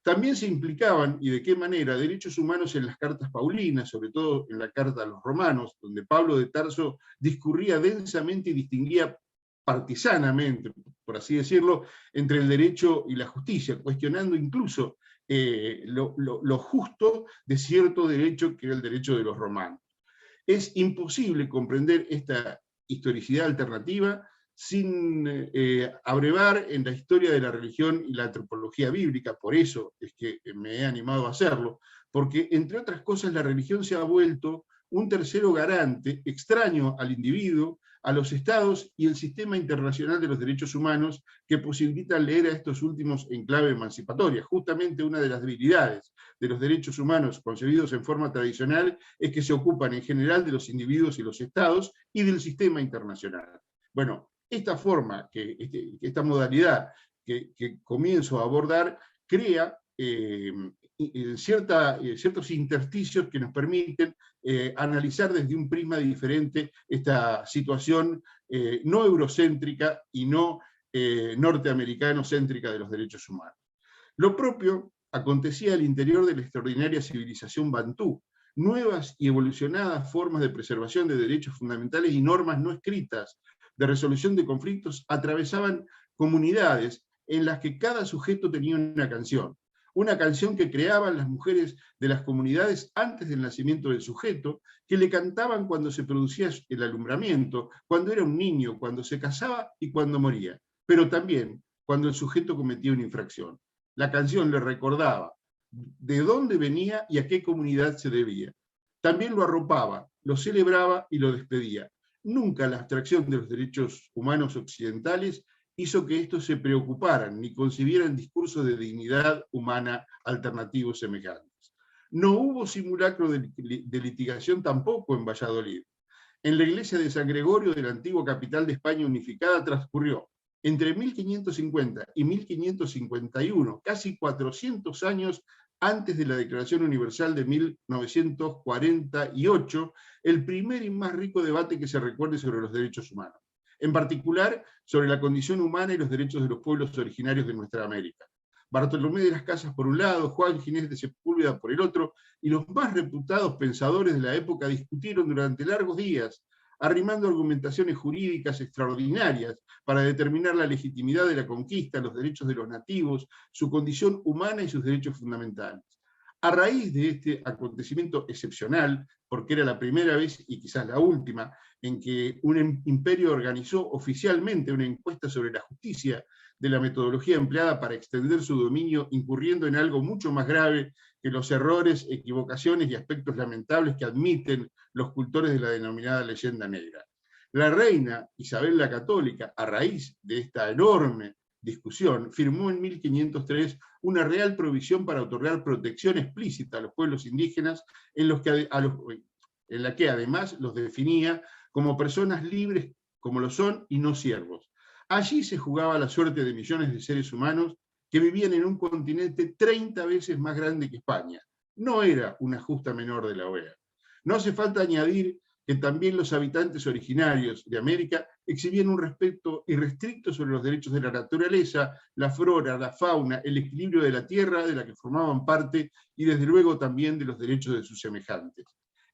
También se implicaban, y de qué manera, derechos humanos en las cartas paulinas, sobre todo en la carta a los romanos, donde Pablo de Tarso discurría densamente y distinguía partisanamente, por así decirlo, entre el derecho y la justicia, cuestionando incluso lo justo de cierto derecho que era el derecho de los romanos. Es imposible comprender esta historicidad alternativa sin abrevar en la historia de la religión y la antropología bíblica. Por eso es que me he animado a hacerlo, porque entre otras cosas la religión se ha vuelto un tercero garante extraño al individuo, a los estados y el sistema internacional de los derechos humanos, que posibilitan leer a estos últimos en clave emancipatoria. Justamente una de las debilidades de los derechos humanos concebidos en forma tradicional es que se ocupan en general de los individuos y los estados y del sistema internacional. Bueno, esta forma, esta modalidad que comienzo a abordar, crea ciertos intersticios que nos permiten analizar desde un prisma diferente esta situación no eurocéntrica y no norteamericano-céntrica de los derechos humanos. Lo propio acontecía al interior de la extraordinaria civilización bantú. Nuevas y evolucionadas formas de preservación de derechos fundamentales y normas no escritas de resolución de conflictos atravesaban comunidades en las que cada sujeto tenía una canción que creaban las mujeres de las comunidades antes del nacimiento del sujeto, que le cantaban cuando se producía el alumbramiento, cuando era un niño, cuando se casaba y cuando moría, pero también cuando el sujeto cometía una infracción. La canción le recordaba de dónde venía y a qué comunidad se debía. También lo arropaba, lo celebraba y lo despedía. Nunca la abstracción de los derechos humanos occidentales hizo que estos se preocuparan ni concibieran discursos de dignidad humana alternativos semejantes. No hubo simulacro de litigación tampoco en Valladolid. En la iglesia de San Gregorio de la antigua capital de España unificada transcurrió entre 1550 y 1551, casi 400 años antes de la Declaración Universal de 1948, el primer y más rico debate que se recuerde sobre los derechos humanos, en particular sobre la condición humana y los derechos de los pueblos originarios de nuestra América. Bartolomé de las Casas por un lado, Juan Ginés de Sepúlveda por el otro, y los más reputados pensadores de la época discutieron durante largos días, arrimando argumentaciones jurídicas extraordinarias para determinar la legitimidad de la conquista, los derechos de los nativos, su condición humana y sus derechos fundamentales. A raíz de este acontecimiento excepcional, porque era la primera vez y quizás la última, en que un imperio organizó oficialmente una encuesta sobre la justicia de la metodología empleada para extender su dominio, incurriendo en algo mucho más grave que los errores, equivocaciones y aspectos lamentables que admiten los cultores de la denominada leyenda negra. La reina Isabel la Católica, a raíz de esta enorme discusión, firmó en 1503 una real provisión para otorgar protección explícita a los pueblos indígenas, en la que además los definía como personas libres como lo son y no siervos. Allí se jugaba la suerte de millones de seres humanos que vivían en un continente 30 veces más grande que España. No era una justa menor de la OEA. No hace falta añadir que también los habitantes originarios de América exhibían un respeto irrestricto sobre los derechos de la naturaleza, la flora, la fauna, el equilibrio de la tierra de la que formaban parte y desde luego también de los derechos de sus semejantes.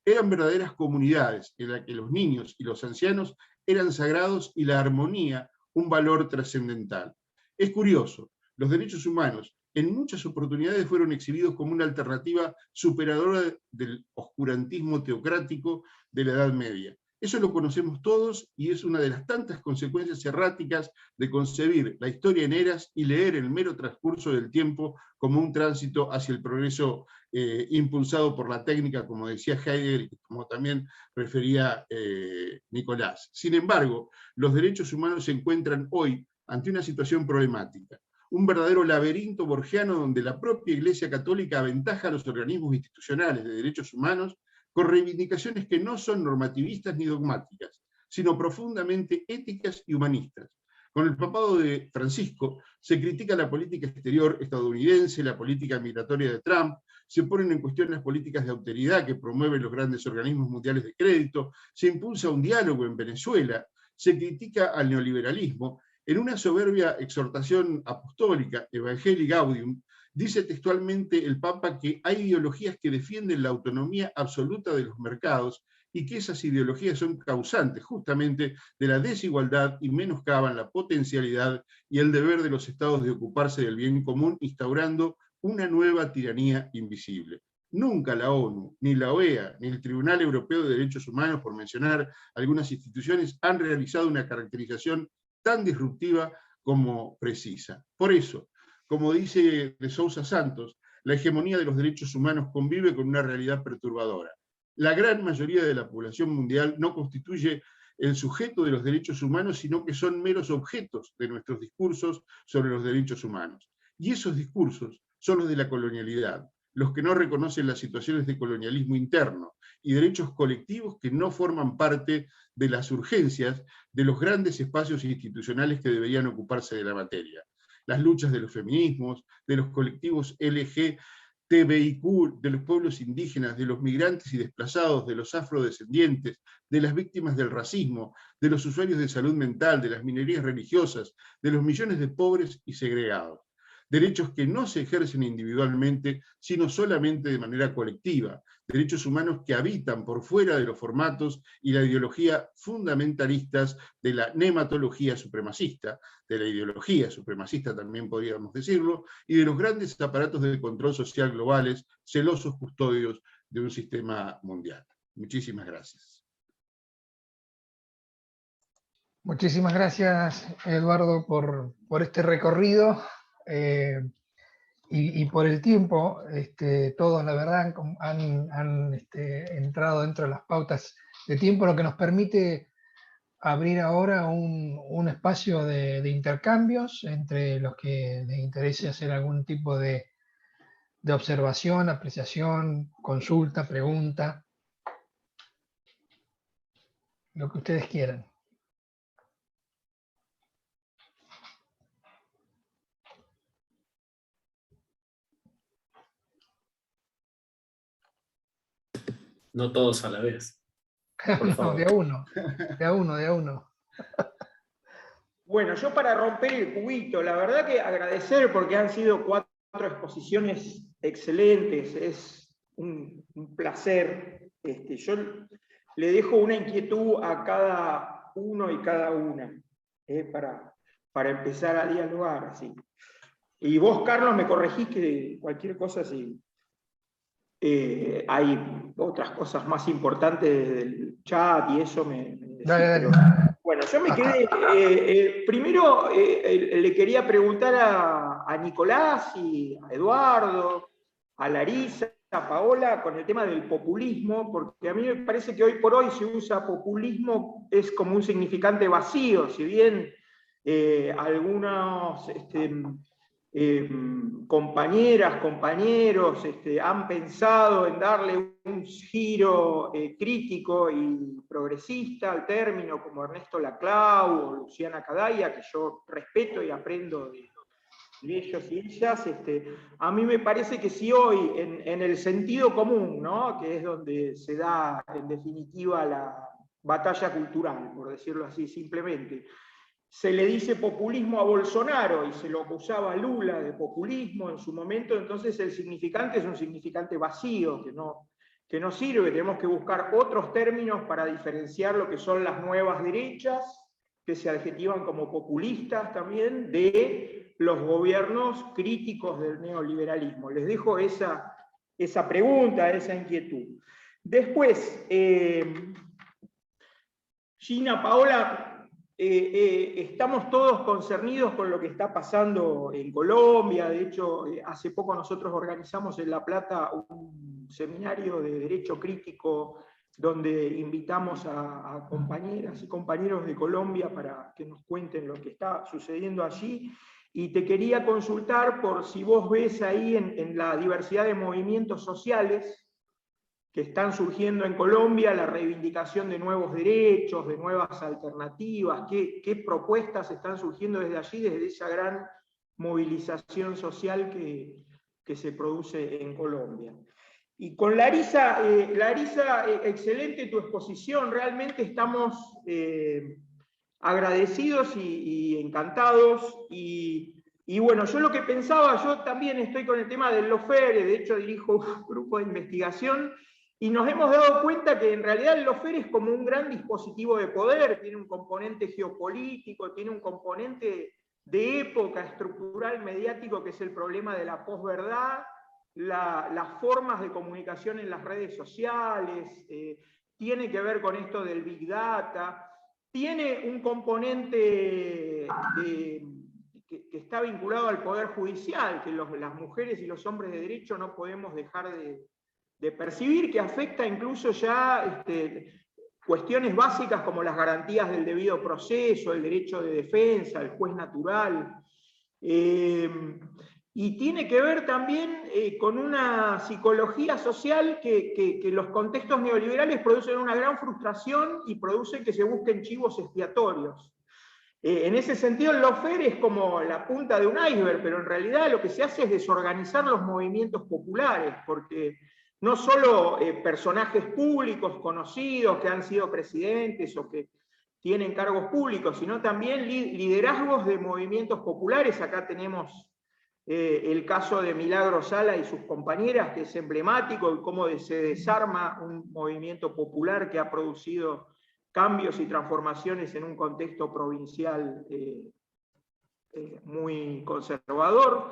Eran verdaderas comunidades en las que los niños y los ancianos eran sagrados y la armonía un valor trascendental. Es curioso, los derechos humanos en muchas oportunidades fueron exhibidos como una alternativa superadora del oscurantismo teocrático de la Edad Media. Eso lo conocemos todos y es una de las tantas consecuencias erráticas de concebir la historia en eras y leer el mero transcurso del tiempo como un tránsito hacia el progreso impulsado por la técnica, como decía Heidegger y como también refería Nicolás. Sin embargo, los derechos humanos se encuentran hoy ante una situación problemática. Un verdadero laberinto borgiano donde la propia Iglesia Católica aventaja a los organismos institucionales de derechos humanos con reivindicaciones que no son normativistas ni dogmáticas, sino profundamente éticas y humanistas. Con el papado de Francisco se critica la política exterior estadounidense, la política migratoria de Trump, se ponen en cuestión las políticas de austeridad que promueven los grandes organismos mundiales de crédito, se impulsa un diálogo en Venezuela, se critica al neoliberalismo. En una soberbia exhortación apostólica, Evangelii Gaudium, dice textualmente el Papa que hay ideologías que defienden la autonomía absoluta de los mercados y que esas ideologías son causantes justamente de la desigualdad y menoscaban la potencialidad y el deber de los estados de ocuparse del bien común, instaurando una nueva tiranía invisible. Nunca la ONU, ni la OEA, ni el Tribunal Europeo de Derechos Humanos, por mencionar algunas instituciones, han realizado una caracterización tan disruptiva como precisa. Por eso, como dice de Sousa Santos, la hegemonía de los derechos humanos convive con una realidad perturbadora. La gran mayoría de la población mundial no constituye el sujeto de los derechos humanos, sino que son meros objetos de nuestros discursos sobre los derechos humanos. Y esos discursos son los de la colonialidad, los que no reconocen las situaciones de colonialismo interno y derechos colectivos que no forman parte de las urgencias de los grandes espacios institucionales que deberían ocuparse de la materia. las luchas de los feminismos, de los colectivos LGTBIQ, de los pueblos indígenas, de los migrantes y desplazados, de los afrodescendientes, de las víctimas del racismo, de los usuarios de salud mental, de las minorías religiosas, de los millones de pobres y segregados. Derechos que no se ejercen individualmente, sino solamente de manera colectiva, derechos humanos que habitan por fuera de los formatos y la ideología fundamentalistas de la nematología supremacista, de la ideología supremacista también podríamos decirlo, y de los grandes aparatos de control social globales, celosos custodios de un sistema mundial. Muchísimas gracias.
Muchísimas gracias, Eduardo, por este recorrido. Y por el tiempo, todos la verdad han entrado dentro de las pautas de tiempo, lo que nos permite abrir ahora un espacio de intercambios entre los que les interese hacer algún tipo de observación, apreciación, consulta, pregunta, lo que ustedes quieran.
No todos a la vez. Por favor.
No, de a uno.
Bueno, yo para romper el cubito, la verdad que agradecer porque han sido 4 exposiciones excelentes, es un placer. Yo le dejo una inquietud a cada uno y cada una, para empezar a dialogar así. Y vos, Carlos, me corregís que cualquier cosa así. Hay otras cosas más importantes del chat y eso me
dale.
Bueno, yo me quedé, primero le quería preguntar a Nicolás y a Eduardo, a Larisa, a Paola, con el tema del populismo, porque a mí me parece que hoy por hoy se usa populismo, es como un significante vacío, si bien algunos compañeras, compañeros han pensado en darle un giro crítico y progresista al término, como Ernesto Laclau o Luciana Cadaya, que yo respeto y aprendo de ellos y ellas. A mí me parece que si hoy, en el sentido común, ¿no?, que es donde se da en definitiva la batalla cultural, por decirlo así simplemente, se le dice populismo a Bolsonaro y se lo acusaba a Lula de populismo en su momento, entonces el significante es un significante vacío, que no sirve. Tenemos que buscar otros términos para diferenciar lo que son las nuevas derechas, que se adjetivan como populistas también, de los gobiernos críticos del neoliberalismo. Les dejo esa pregunta, esa inquietud. Después, Gina, Paola, estamos todos concernidos con lo que está pasando en Colombia. De hecho, hace poco nosotros organizamos en La Plata un seminario de Derecho Crítico donde invitamos a compañeras y compañeros de Colombia para que nos cuenten lo que está sucediendo allí. Y te quería consultar por si vos ves ahí en la diversidad de movimientos sociales que están surgiendo en Colombia, la reivindicación de nuevos derechos, de nuevas alternativas, qué propuestas están surgiendo desde allí, desde esa gran movilización social que se produce en Colombia. Y con Larisa, excelente tu exposición, realmente estamos agradecidos y encantados. Y bueno, yo lo que pensaba, yo también estoy con el tema del lawfare, de hecho dirijo un grupo de investigación, y nos hemos dado cuenta que en realidad el lawfare es como un gran dispositivo de poder, tiene un componente geopolítico, tiene un componente de época estructural mediático, que es el problema de la posverdad, las formas de comunicación en las redes sociales, tiene que ver con esto del Big Data, tiene un componente que está vinculado al poder judicial, que las mujeres y los hombres de derecho no podemos dejar de percibir, que afecta incluso ya cuestiones básicas como las garantías del debido proceso, el derecho de defensa, el juez natural. Y tiene que ver también con una psicología social que los contextos neoliberales producen una gran frustración y producen que se busquen chivos expiatorios. En ese sentido, el lawfare es como la punta de un iceberg, pero en realidad lo que se hace es desorganizar los movimientos populares, porque no solo personajes públicos conocidos que han sido presidentes o que tienen cargos públicos, sino también liderazgos de movimientos populares. Acá tenemos el caso de Milagro Sala y sus compañeras, que es emblemático, y cómo se desarma un movimiento popular que ha producido cambios y transformaciones en un contexto provincial muy conservador.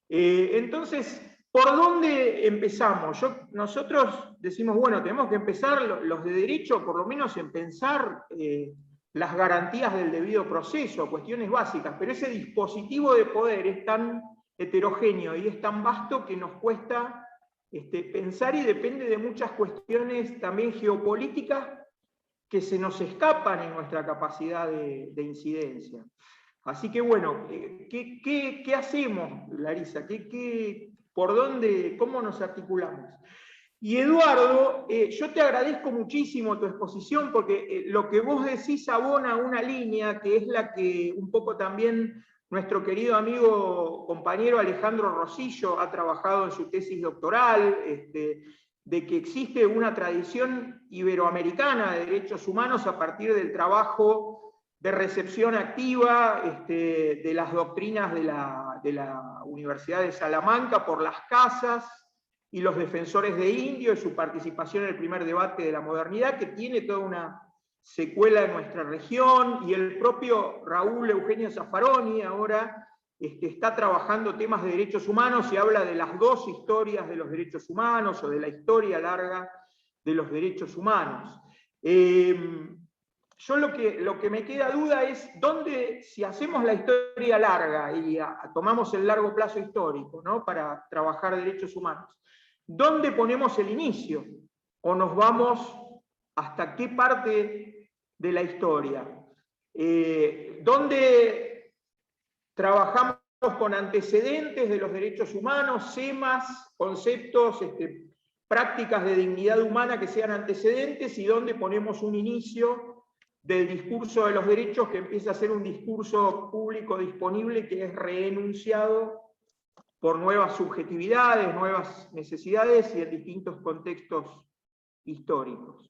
Entonces, ¿por dónde empezamos? Nosotros decimos, bueno, tenemos que empezar los de derecho, por lo menos en pensar las garantías del debido proceso, cuestiones básicas, pero ese dispositivo de poder es tan heterogéneo y es tan vasto que nos cuesta pensar, y depende de muchas cuestiones también geopolíticas que se nos escapan en nuestra capacidad de incidencia. Así que bueno, ¿qué hacemos, Larisa? ¿Por dónde, cómo nos articulamos? Y Eduardo, yo te agradezco muchísimo tu exposición, porque lo que vos decís abona una línea que es la que un poco también nuestro querido amigo, compañero Alejandro Rosillo ha trabajado en su tesis doctoral, de que existe una tradición iberoamericana de derechos humanos a partir del trabajo de recepción activa de las doctrinas de la Universidad de Salamanca por las casas y los defensores de Indio, y su participación en el primer debate de la modernidad, que tiene toda una secuela en nuestra región, y el propio Raúl Eugenio Zaffaroni ahora está trabajando temas de derechos humanos y habla de las dos historias de los derechos humanos, o de la historia larga de los derechos humanos. Yo lo que me queda duda es, ¿dónde, si hacemos la historia larga y tomamos el largo plazo histórico, ¿no?, para trabajar derechos humanos, ¿dónde ponemos el inicio? ¿O nos vamos hasta qué parte de la historia? ¿Dónde trabajamos con antecedentes de los derechos humanos, semas, conceptos, prácticas de dignidad humana que sean antecedentes, y dónde ponemos un inicio del discurso de los derechos, que empieza a ser un discurso público disponible que es reenunciado por nuevas subjetividades, nuevas necesidades y en distintos contextos históricos?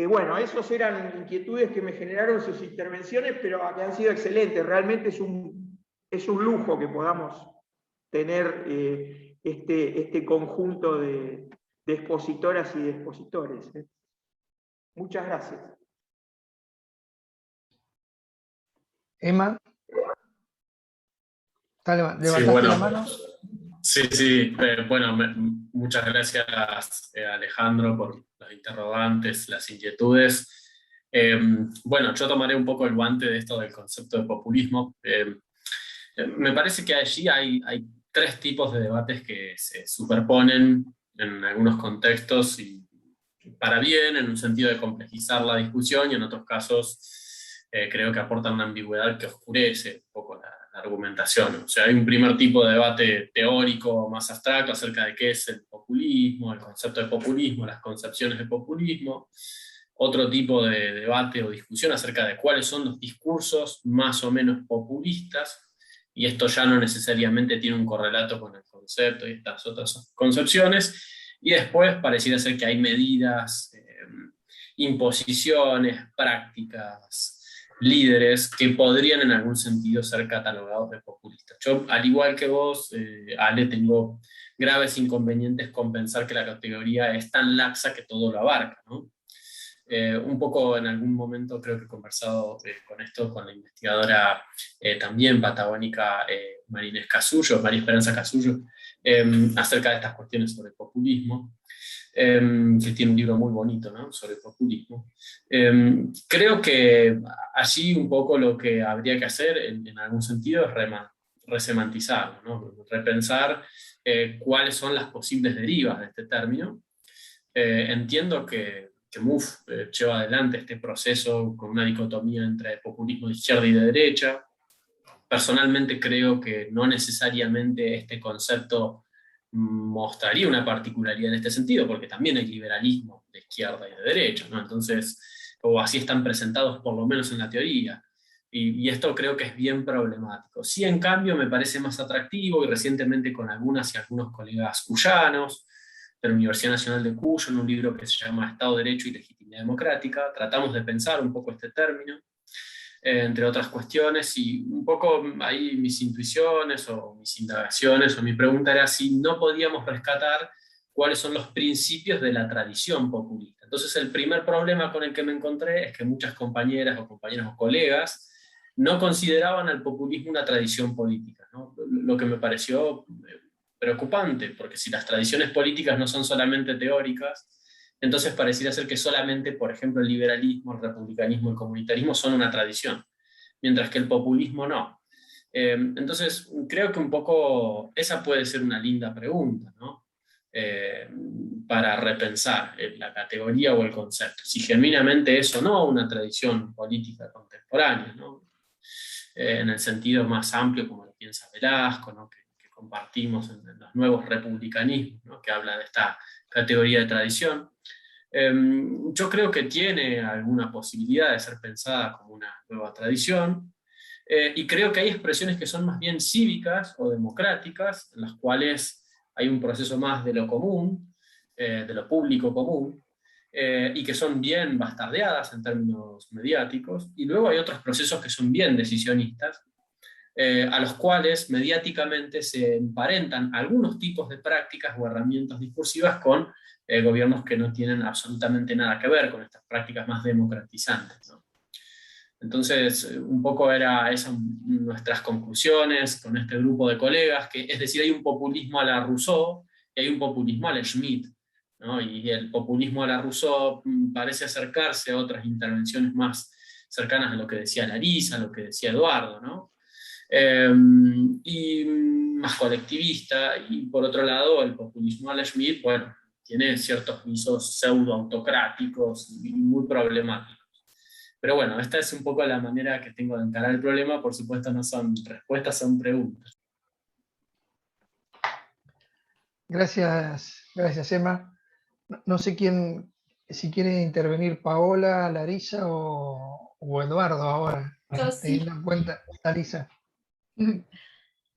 Bueno, esas eran inquietudes que me generaron sus intervenciones, pero que han sido excelentes. Realmente es un lujo que podamos tener este conjunto de expositoras y de expositores. Muchas gracias.
Emma, ¿levantaste
sí, bueno,
la mano?
Sí, bueno, muchas gracias Alejandro por los interrogantes, las inquietudes. Bueno, yo tomaré un poco el guante de esto del concepto de populismo. Me parece que allí hay tres tipos de debates que se superponen en algunos contextos, y para bien, en un sentido de complejizar la discusión, y en otros casos creo que aportan una ambigüedad que oscurece un poco la argumentación. O sea, hay un primer tipo de debate teórico más abstracto acerca de qué es el populismo, el concepto de populismo, las concepciones de populismo. Otro tipo de debate o discusión acerca de cuáles son los discursos más o menos populistas, y esto ya no necesariamente tiene un correlato con el concepto y estas otras concepciones. Y después pareciera ser que hay medidas, imposiciones, prácticas, líderes que podrían en algún sentido ser catalogados de populistas. Yo, al igual que vos, Ale, tengo graves inconvenientes con pensar que la categoría es tan laxa que todo lo abarca, ¿no? Un poco en algún momento creo que he conversado con la investigadora también patagónica María Esperanza Casullo, acerca de estas cuestiones sobre populismo, que tiene un libro muy bonito, ¿no?, sobre populismo. Creo que allí un poco lo que habría que hacer en algún sentido es resemantizarlo, ¿no?, repensar cuáles son las posibles derivas de este término. Entiendo que MUF lleva adelante este proceso con una dicotomía entre populismo de izquierda y de derecha. Personalmente creo que no necesariamente este concepto mostraría una particularidad en este sentido, porque también hay liberalismo de izquierda y de derecha, ¿no? Entonces, o así están presentados por lo menos en la teoría. Y esto creo que es bien problemático. Sí, en cambio, me parece más atractivo, y recientemente con algunas y algunos colegas cuyanos, de la Universidad Nacional de Cuyo, en un libro que se llama Estado de Derecho y Legitimidad Democrática, tratamos de pensar un poco este término, entre otras cuestiones, y un poco ahí mis intuiciones o mis indagaciones o mi pregunta era si no podíamos rescatar cuáles son los principios de la tradición populista. Entonces el primer problema con el que me encontré es que muchas compañeras o compañeros o colegas no consideraban al populismo una tradición política, ¿no? Lo que me pareció preocupante, porque si las tradiciones políticas no son solamente teóricas, entonces pareciera ser que solamente, por ejemplo, el liberalismo, el republicanismo, el comunitarismo son una tradición, mientras que el populismo no. Entonces, creo que un poco esa puede ser una linda pregunta, ¿no? Para repensar la categoría o el concepto. Si genuinamente es o no una tradición política contemporánea, ¿no? En el sentido más amplio, como lo piensa Velasco, ¿no? que compartimos en los nuevos republicanismos, ¿no? Que habla de esta categoría de tradición. Yo creo que tiene alguna posibilidad de ser pensada como una nueva tradición, y creo que hay expresiones que son más bien cívicas o democráticas, en las cuales hay un proceso más de lo común, de lo público común, y que son bien bastardeadas en términos mediáticos, y luego hay otros procesos que son bien decisionistas, a los cuales mediáticamente se emparentan algunos tipos de prácticas o herramientas discursivas con gobiernos que no tienen absolutamente nada que ver con estas prácticas más democratizantes, ¿no? Entonces, un poco era esas nuestras conclusiones con este grupo de colegas, que es decir, hay un populismo a la Rousseau y hay un populismo a la Schmitt, ¿no? Y el populismo a la Rousseau parece acercarse a otras intervenciones más cercanas a lo que decía Larisa, a lo que decía Eduardo, ¿no? Y más colectivista, y por otro lado el populismo a la Schmitt, bueno, tiene ciertos visos pseudo-autocráticos y muy problemáticos. Pero bueno, esta es un poco la manera que tengo de encarar el problema. Por supuesto no son respuestas, son preguntas.
Gracias, gracias Emma. No sé si quiere intervenir Paola, Larisa o Eduardo ahora, teniendo en cuenta, Larisa.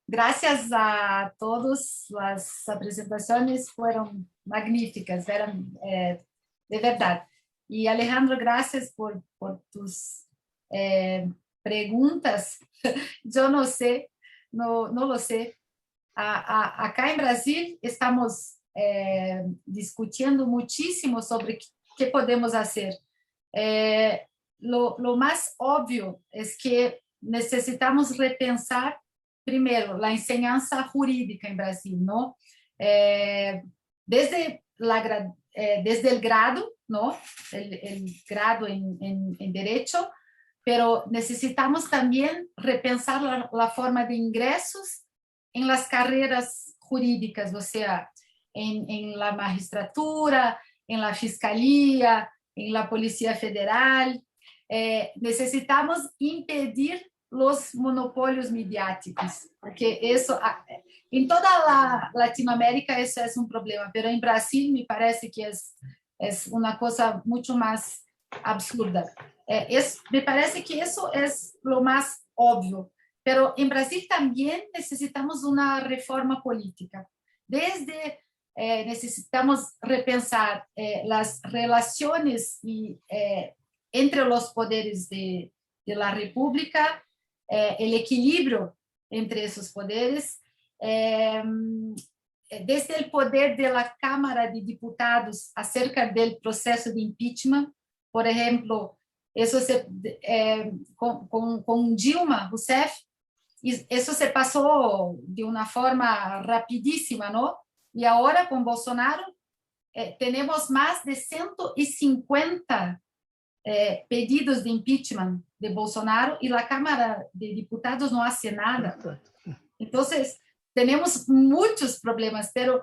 Gracias a todos, las presentaciones fueron magníficas, eran de verdad. Y Alejandro, gracias por tus preguntas. Yo no sé, no lo sé. Acá en Brasil estamos discutiendo muchísimo sobre qué podemos hacer. Lo más obvio es que necesitamos repensar primero la enseñanza jurídica en Brasil, ¿no? Desde el grado, ¿no? El grado en Derecho, pero necesitamos también repensar la forma de ingresos en las carreras jurídicas, o sea, en la magistratura, en la fiscalía, en la Policía Federal. Necesitamos impedir los monopolios mediáticos, porque eso, en toda la Latinoamérica eso es un problema, pero en Brasil me parece que es una cosa mucho más absurda. Me parece que eso es lo más obvio, pero en Brasil también necesitamos una reforma política. Necesitamos repensar las relaciones entre los poderes de la República, el equilibrio entre esos poderes, desde el poder de la Cámara de Diputados acerca del proceso de impeachment. Por ejemplo, eso con Dilma Rousseff, eso se pasó de una forma rapidísima, ¿no? Y ahora con Bolsonaro tenemos más de 150 pedidos de impeachment de Bolsonaro y la Cámara de Diputados no hace nada. Entonces, tenemos muchos problemas, pero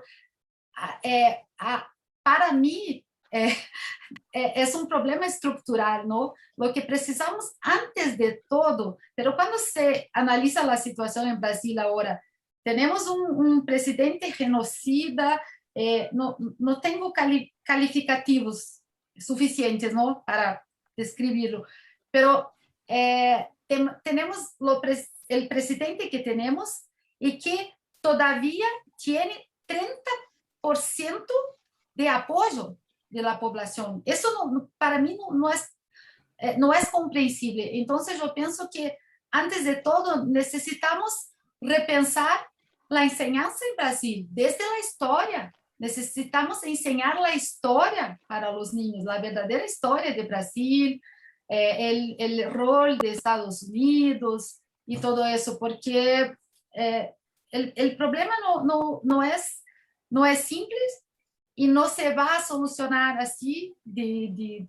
para mí es un problema estructural, ¿no? Lo que precisamos antes de todo, pero cuando se analiza la situación en Brasil ahora, tenemos un presidente genocida, no tengo calificativos suficientes, ¿no? Para describirlo, pero tenemos el presidente que tenemos y que todavía tiene 30% de apoyo de la población. Eso para mí no es comprensible. Entonces yo pienso que antes de todo necesitamos repensar la enseñanza en Brasil desde la historia. Necesitamos enseñar la historia para los niños, la verdadera historia de Brasil, el rol de Estados Unidos y todo eso, porque el problema no es simple y no se va a solucionar así de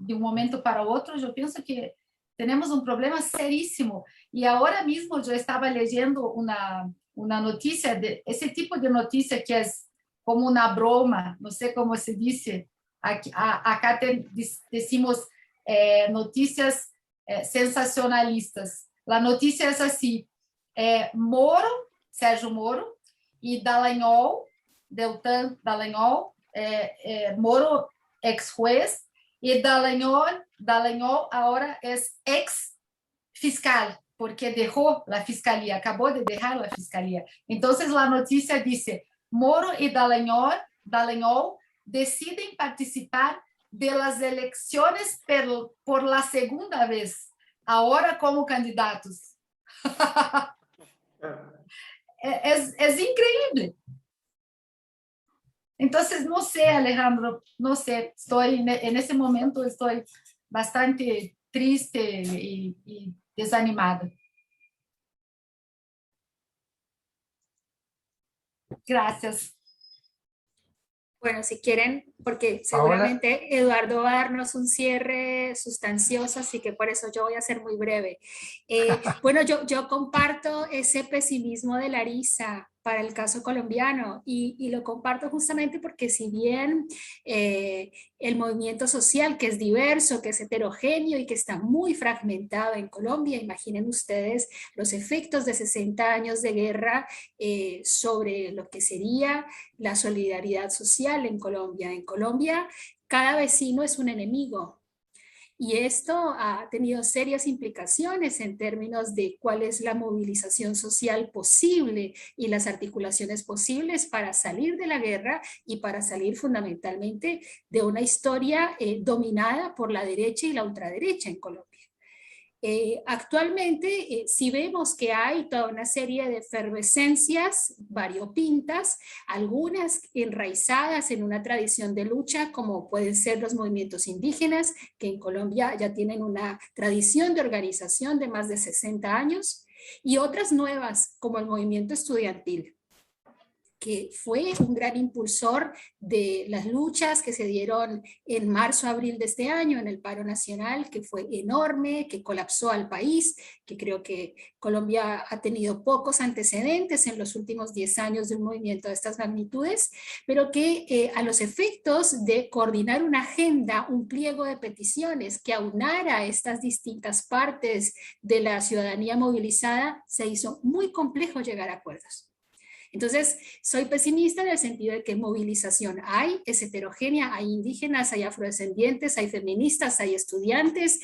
un momento para otro. Yo pienso que tenemos un problema serísimo. Y ahora mismo yo estaba leyendo una noticia, de ese tipo de noticia que es como una broma, no sé cómo se dice. Acá decimos noticias sensacionalistas. La noticia es así: Moro, Sérgio Moro, y Dallagnol, Deltan Dallagnol, Moro ex-juez, y Dallagnol ahora es ex-fiscal, porque dejó la fiscalía, acabó de dejar la fiscalía. Entonces la noticia dice: Moro y Dallagnol deciden participar de las elecciones por la segunda vez, ahora como candidatos. Es increíble. Entonces, no sé, Alejandro, no sé, en ese momento estoy bastante triste y desanimada. Gracias.
Bueno, si quieren, porque seguramente Eduardo va a darnos un cierre sustancioso, así que por eso yo voy a ser muy breve. Bueno, yo comparto ese pesimismo de Larissa para el caso colombiano y lo comparto justamente porque si bien el movimiento social, que es diverso, que es heterogéneo y que está muy fragmentado en Colombia, imaginen ustedes los efectos de 60 años de guerra sobre lo que sería la solidaridad social en Colombia. En Colombia, cada vecino es un enemigo. Y esto ha tenido serias implicaciones en términos de cuál es la movilización social posible y las articulaciones posibles para salir de la guerra y para salir fundamentalmente de una historia dominada por la derecha y la ultraderecha en Colombia. Actualmente sí vemos que hay toda una serie de efervescencias variopintas, algunas enraizadas en una tradición de lucha como pueden ser los movimientos indígenas, que en Colombia ya tienen una tradición de organización de más de 60 años, y otras nuevas como el movimiento estudiantil, que fue un gran impulsor de las luchas que se dieron en marzo-abril de este año en el paro nacional, que fue enorme, que colapsó al país, que creo que Colombia ha tenido pocos antecedentes en los últimos 10 años de un movimiento de estas magnitudes, pero que a los efectos de coordinar una agenda, un pliego de peticiones que aunara a estas distintas partes de la ciudadanía movilizada, se hizo muy complejo llegar a acuerdos. Entonces, soy pesimista en el sentido de que movilización hay, es heterogénea, hay indígenas, hay afrodescendientes, hay feministas, hay estudiantes,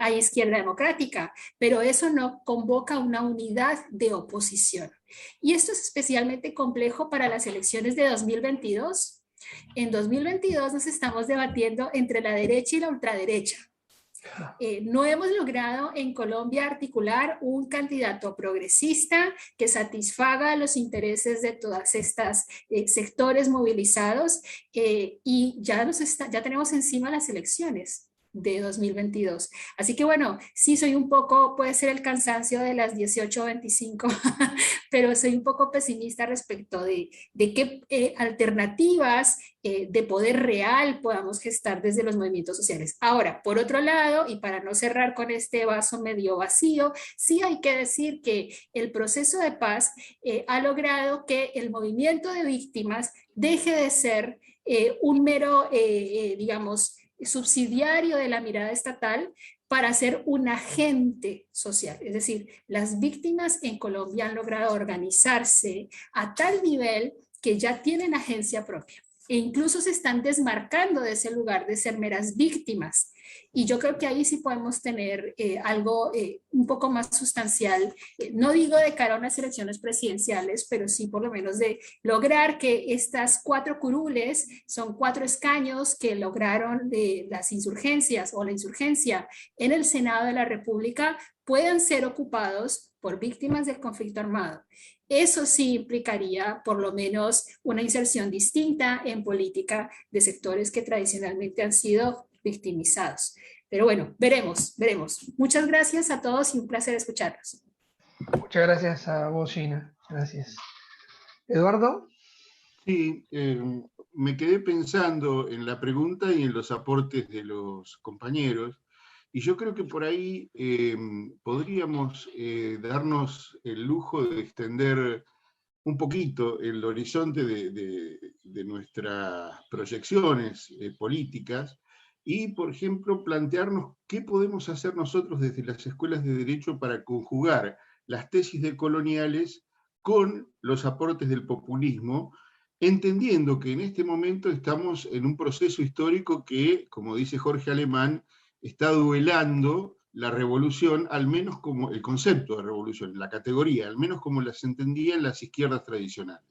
hay izquierda democrática, pero eso no convoca una unidad de oposición. Y esto es especialmente complejo para las elecciones de 2022. En 2022 nos estamos debatiendo entre la derecha y la ultraderecha. No hemos logrado en Colombia articular un candidato progresista que satisfaga los intereses de todas estas sectores movilizados y ya tenemos encima las elecciones de 2022. Así que bueno, sí soy un poco, puede ser el cansancio de las 18:25, pero soy un poco pesimista respecto de qué alternativas de poder real podamos gestar desde los movimientos sociales. Ahora, por otro lado, y para no cerrar con este vaso medio vacío, sí hay que decir que el proceso de paz ha logrado que el movimiento de víctimas deje de ser un mero, digamos, subsidiario de la mirada estatal para ser un agente social. Es decir, las víctimas en Colombia han logrado organizarse a tal nivel que ya tienen agencia propia. e incluso se están desmarcando de ese lugar de ser meras víctimas. Y yo creo que ahí sí podemos tener algo un poco más sustancial, no digo de cara a unas elecciones presidenciales, pero sí por lo menos de lograr que estas 4 curules, son 4 escaños que lograron las insurgencias o la insurgencia en el Senado de la República, puedan ser ocupados por víctimas del conflicto armado. Eso sí implicaría por lo menos una inserción distinta en política de sectores que tradicionalmente han sido victimizados. Pero bueno, veremos. Muchas gracias a todos y un placer escucharlos.
Muchas gracias a vos, Gina. Gracias. ¿Eduardo?
Sí, me quedé pensando en la pregunta y en los aportes de los compañeros, y yo creo que por ahí podríamos darnos el lujo de extender un poquito el horizonte de nuestras proyecciones políticas y, por ejemplo, plantearnos qué podemos hacer nosotros desde las escuelas de Derecho para conjugar las tesis decoloniales con los aportes del populismo, entendiendo que en este momento estamos en un proceso histórico que, como dice Jorge Alemán, está duelando la revolución, al menos como el concepto de revolución, la categoría, al menos como las entendían las izquierdas tradicionales.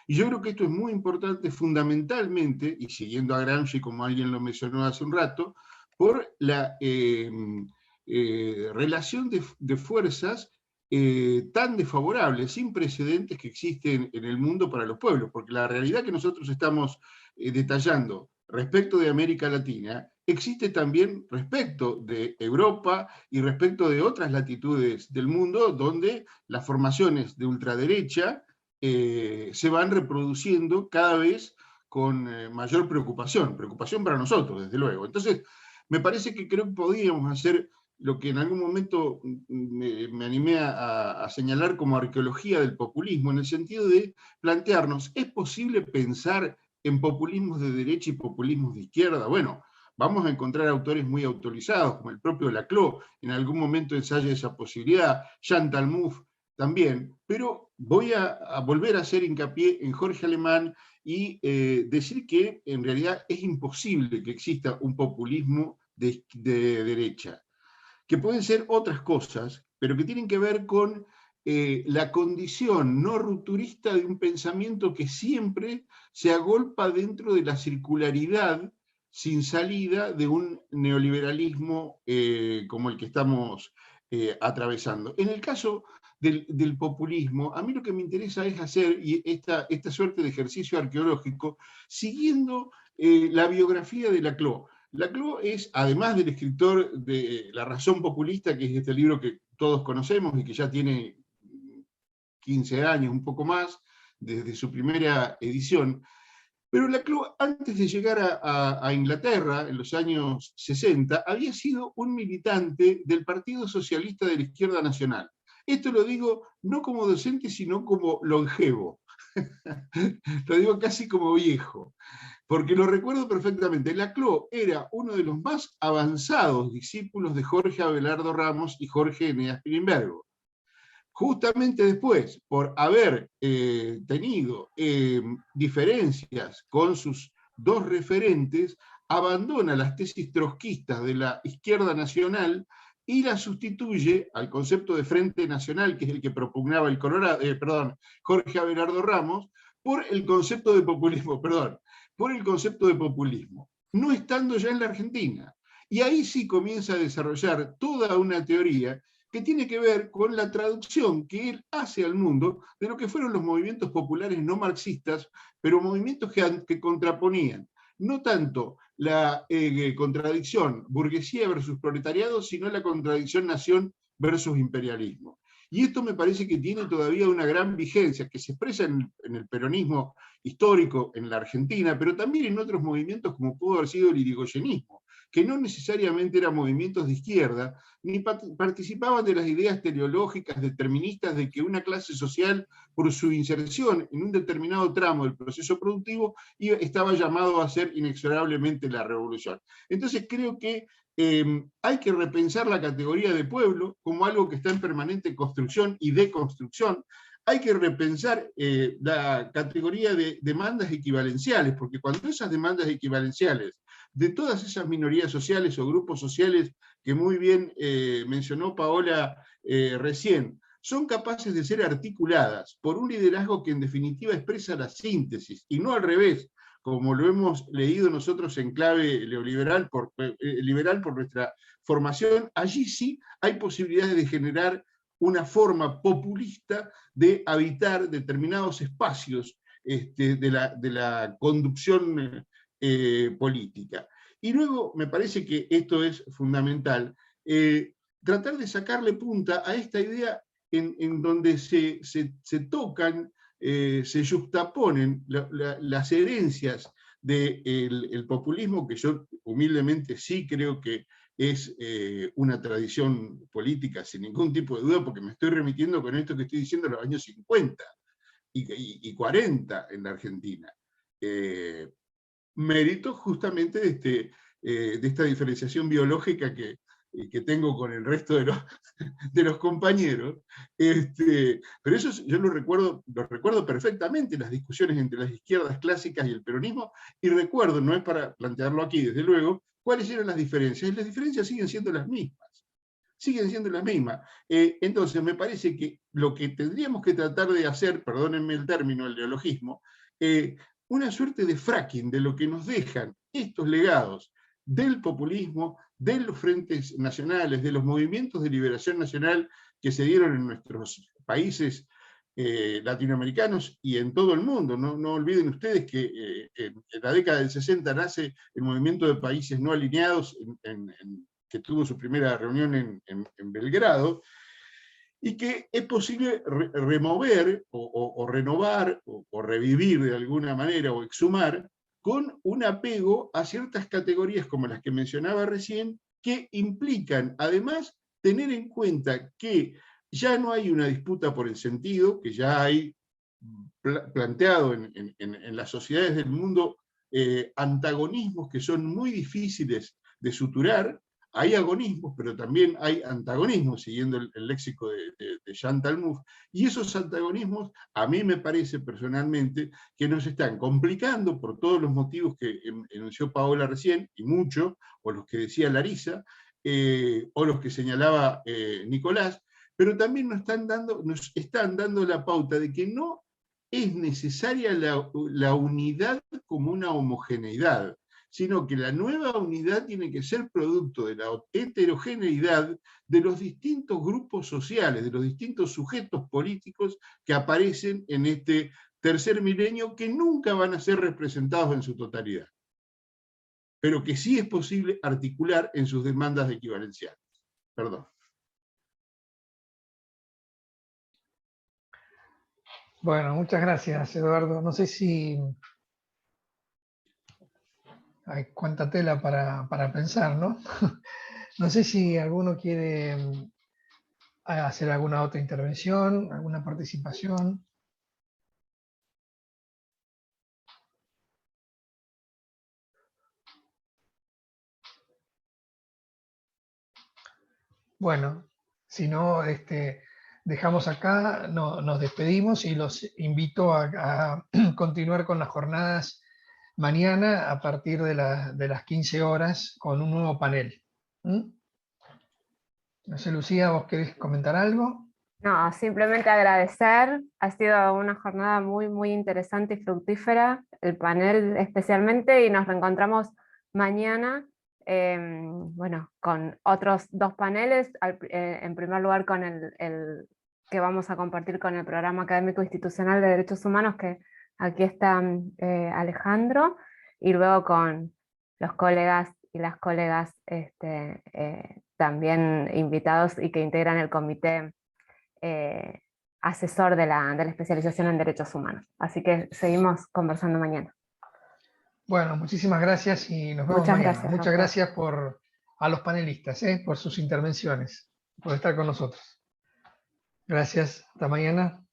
Y yo creo que esto es muy importante fundamentalmente, y siguiendo a Gramsci, como alguien lo mencionó hace un rato, por la relación de fuerzas tan desfavorables, sin precedentes que existen en el mundo para los pueblos, porque la realidad que nosotros estamos detallando respecto de América Latina existe también respecto de Europa y respecto de otras latitudes del mundo donde las formaciones de ultraderecha se van reproduciendo cada vez con mayor preocupación para nosotros, desde luego. Entonces, me parece que creo que podríamos hacer lo que en algún momento me animé a señalar como arqueología del populismo, en el sentido de plantearnos, ¿es posible pensar en populismos de derecha y populismos de izquierda? Bueno, vamos a encontrar autores muy autorizados, como el propio Laclau, en algún momento ensaya esa posibilidad, Chantal Mouffe también, pero voy a volver a hacer hincapié en Jorge Alemán y decir que en realidad es imposible que exista un populismo de derecha, que pueden ser otras cosas, pero que tienen que ver con la condición no rupturista de un pensamiento que siempre se agolpa dentro de la circularidad sin salida de un neoliberalismo como el que estamos atravesando. En el caso del populismo, a mí lo que me interesa es hacer esta suerte de ejercicio arqueológico siguiendo la biografía de Laclau. Laclau es, además del escritor de La razón populista, que es este libro que todos conocemos y que ya tiene 15 años, un poco más, desde su primera edición, pero Laclau, antes de llegar a Inglaterra, en los años 60, había sido un militante del Partido Socialista de la Izquierda Nacional. Esto lo digo no como docente, sino como longevo. Lo digo casi como viejo, porque lo recuerdo perfectamente. Laclau era uno de los más avanzados discípulos de Jorge Abelardo Ramos y Jorge Eneas Pilimbergo. Justamente después, por haber tenido diferencias con sus dos referentes, abandona las tesis trotskistas de la izquierda nacional y la sustituye al concepto de Frente Nacional, que es el que propugnaba Jorge Abelardo Ramos, por el concepto de populismo, no estando ya en la Argentina. Y ahí sí comienza a desarrollar toda una teoría que tiene que ver con la traducción que él hace al mundo de lo que fueron los movimientos populares no marxistas, pero movimientos que contraponían no tanto la contradicción burguesía versus proletariado, sino la contradicción nación versus imperialismo. Y esto me parece que tiene todavía una gran vigencia, que se expresa en el peronismo histórico en la Argentina, pero también en otros movimientos como pudo haber sido el irigoyenismo, que no necesariamente eran movimientos de izquierda, ni participaban de las ideas teleológicas deterministas de que una clase social, por su inserción en un determinado tramo del proceso productivo, estaba llamado a hacer inexorablemente la revolución. Entonces creo que hay que repensar la categoría de pueblo como algo que está en permanente construcción y deconstrucción. hay que repensar la categoría de demandas equivalenciales, porque cuando esas demandas equivalenciales de todas esas minorías sociales o grupos sociales que muy bien mencionó Paola recién, son capaces de ser articuladas por un liderazgo que en definitiva expresa la síntesis, y no al revés, como lo hemos leído nosotros en clave neoliberal liberal por nuestra formación, allí sí hay posibilidades de generar una forma populista de habitar determinados espacios de la conducción política. Y luego, me parece que esto es fundamental, tratar de sacarle punta a esta idea en donde se tocan, se juxtaponen las herencias del populismo, que yo humildemente sí creo que es una tradición política sin ningún tipo de duda, porque me estoy remitiendo con esto que estoy diciendo a los años 50 y 40 en la Argentina. Mérito justamente de esta diferenciación biológica que tengo con el resto de los compañeros, pero eso yo lo recuerdo perfectamente, las discusiones entre las izquierdas clásicas y el peronismo, y recuerdo, no es para plantearlo aquí desde luego, cuáles eran las diferencias, y las diferencias siguen siendo las mismas. Entonces me parece que lo que tendríamos que tratar de hacer, perdónenme el término, el neologismo, una suerte de fracking de lo que nos dejan estos legados del populismo, de los frentes nacionales, de los movimientos de liberación nacional que se dieron en nuestros países latinoamericanos y en todo el mundo. No olviden ustedes que en la década del 60 nace el movimiento de países no alineados, que tuvo su primera reunión en Belgrado, y que es posible remover o renovar o revivir de alguna manera o exhumar con un apego a ciertas categorías como las que mencionaba recién, que implican además tener en cuenta que ya no hay una disputa por el sentido, que ya hay planteado en las sociedades del mundo antagonismos que son muy difíciles de suturar. Hay agonismos, pero también hay antagonismos, siguiendo el léxico de Chantal Mouffe, y esos antagonismos a mí me parece personalmente que nos están complicando por todos los motivos que enunció Paola recién, y mucho, o los que decía Larisa, o los que señalaba Nicolás, pero también nos están dando la pauta de que no es necesaria la unidad como una homogeneidad, sino que la nueva unidad tiene que ser producto de la heterogeneidad de los distintos grupos sociales, de los distintos sujetos políticos que aparecen en este tercer milenio, que nunca van a ser representados en su totalidad, pero que sí es posible articular en sus demandas equivalenciales. Perdón.
Bueno, muchas gracias, Eduardo. No sé si hay cuánta tela para pensar, ¿no? No sé si alguno quiere hacer alguna otra intervención, alguna participación. Bueno, si no, dejamos acá, nos despedimos y los invito a continuar con las jornadas mañana a partir de las 15 horas con un nuevo panel. No sé, Lucía, ¿vos querés comentar algo?
No, simplemente agradecer. Ha sido una jornada muy, muy interesante y fructífera, el panel especialmente, y nos reencontramos mañana, bueno, con otros dos paneles. En primer lugar con el que vamos a compartir con el Programa Académico Institucional de Derechos Humanos, que aquí está Alejandro, y luego con los colegas y las colegas también invitados y que integran el comité asesor de la especialización en derechos humanos. Así que seguimos conversando mañana.
Bueno, muchísimas gracias y nos vemos mañana. Gracias, muchas gracias a los panelistas por sus intervenciones, por estar con nosotros. Gracias, hasta mañana.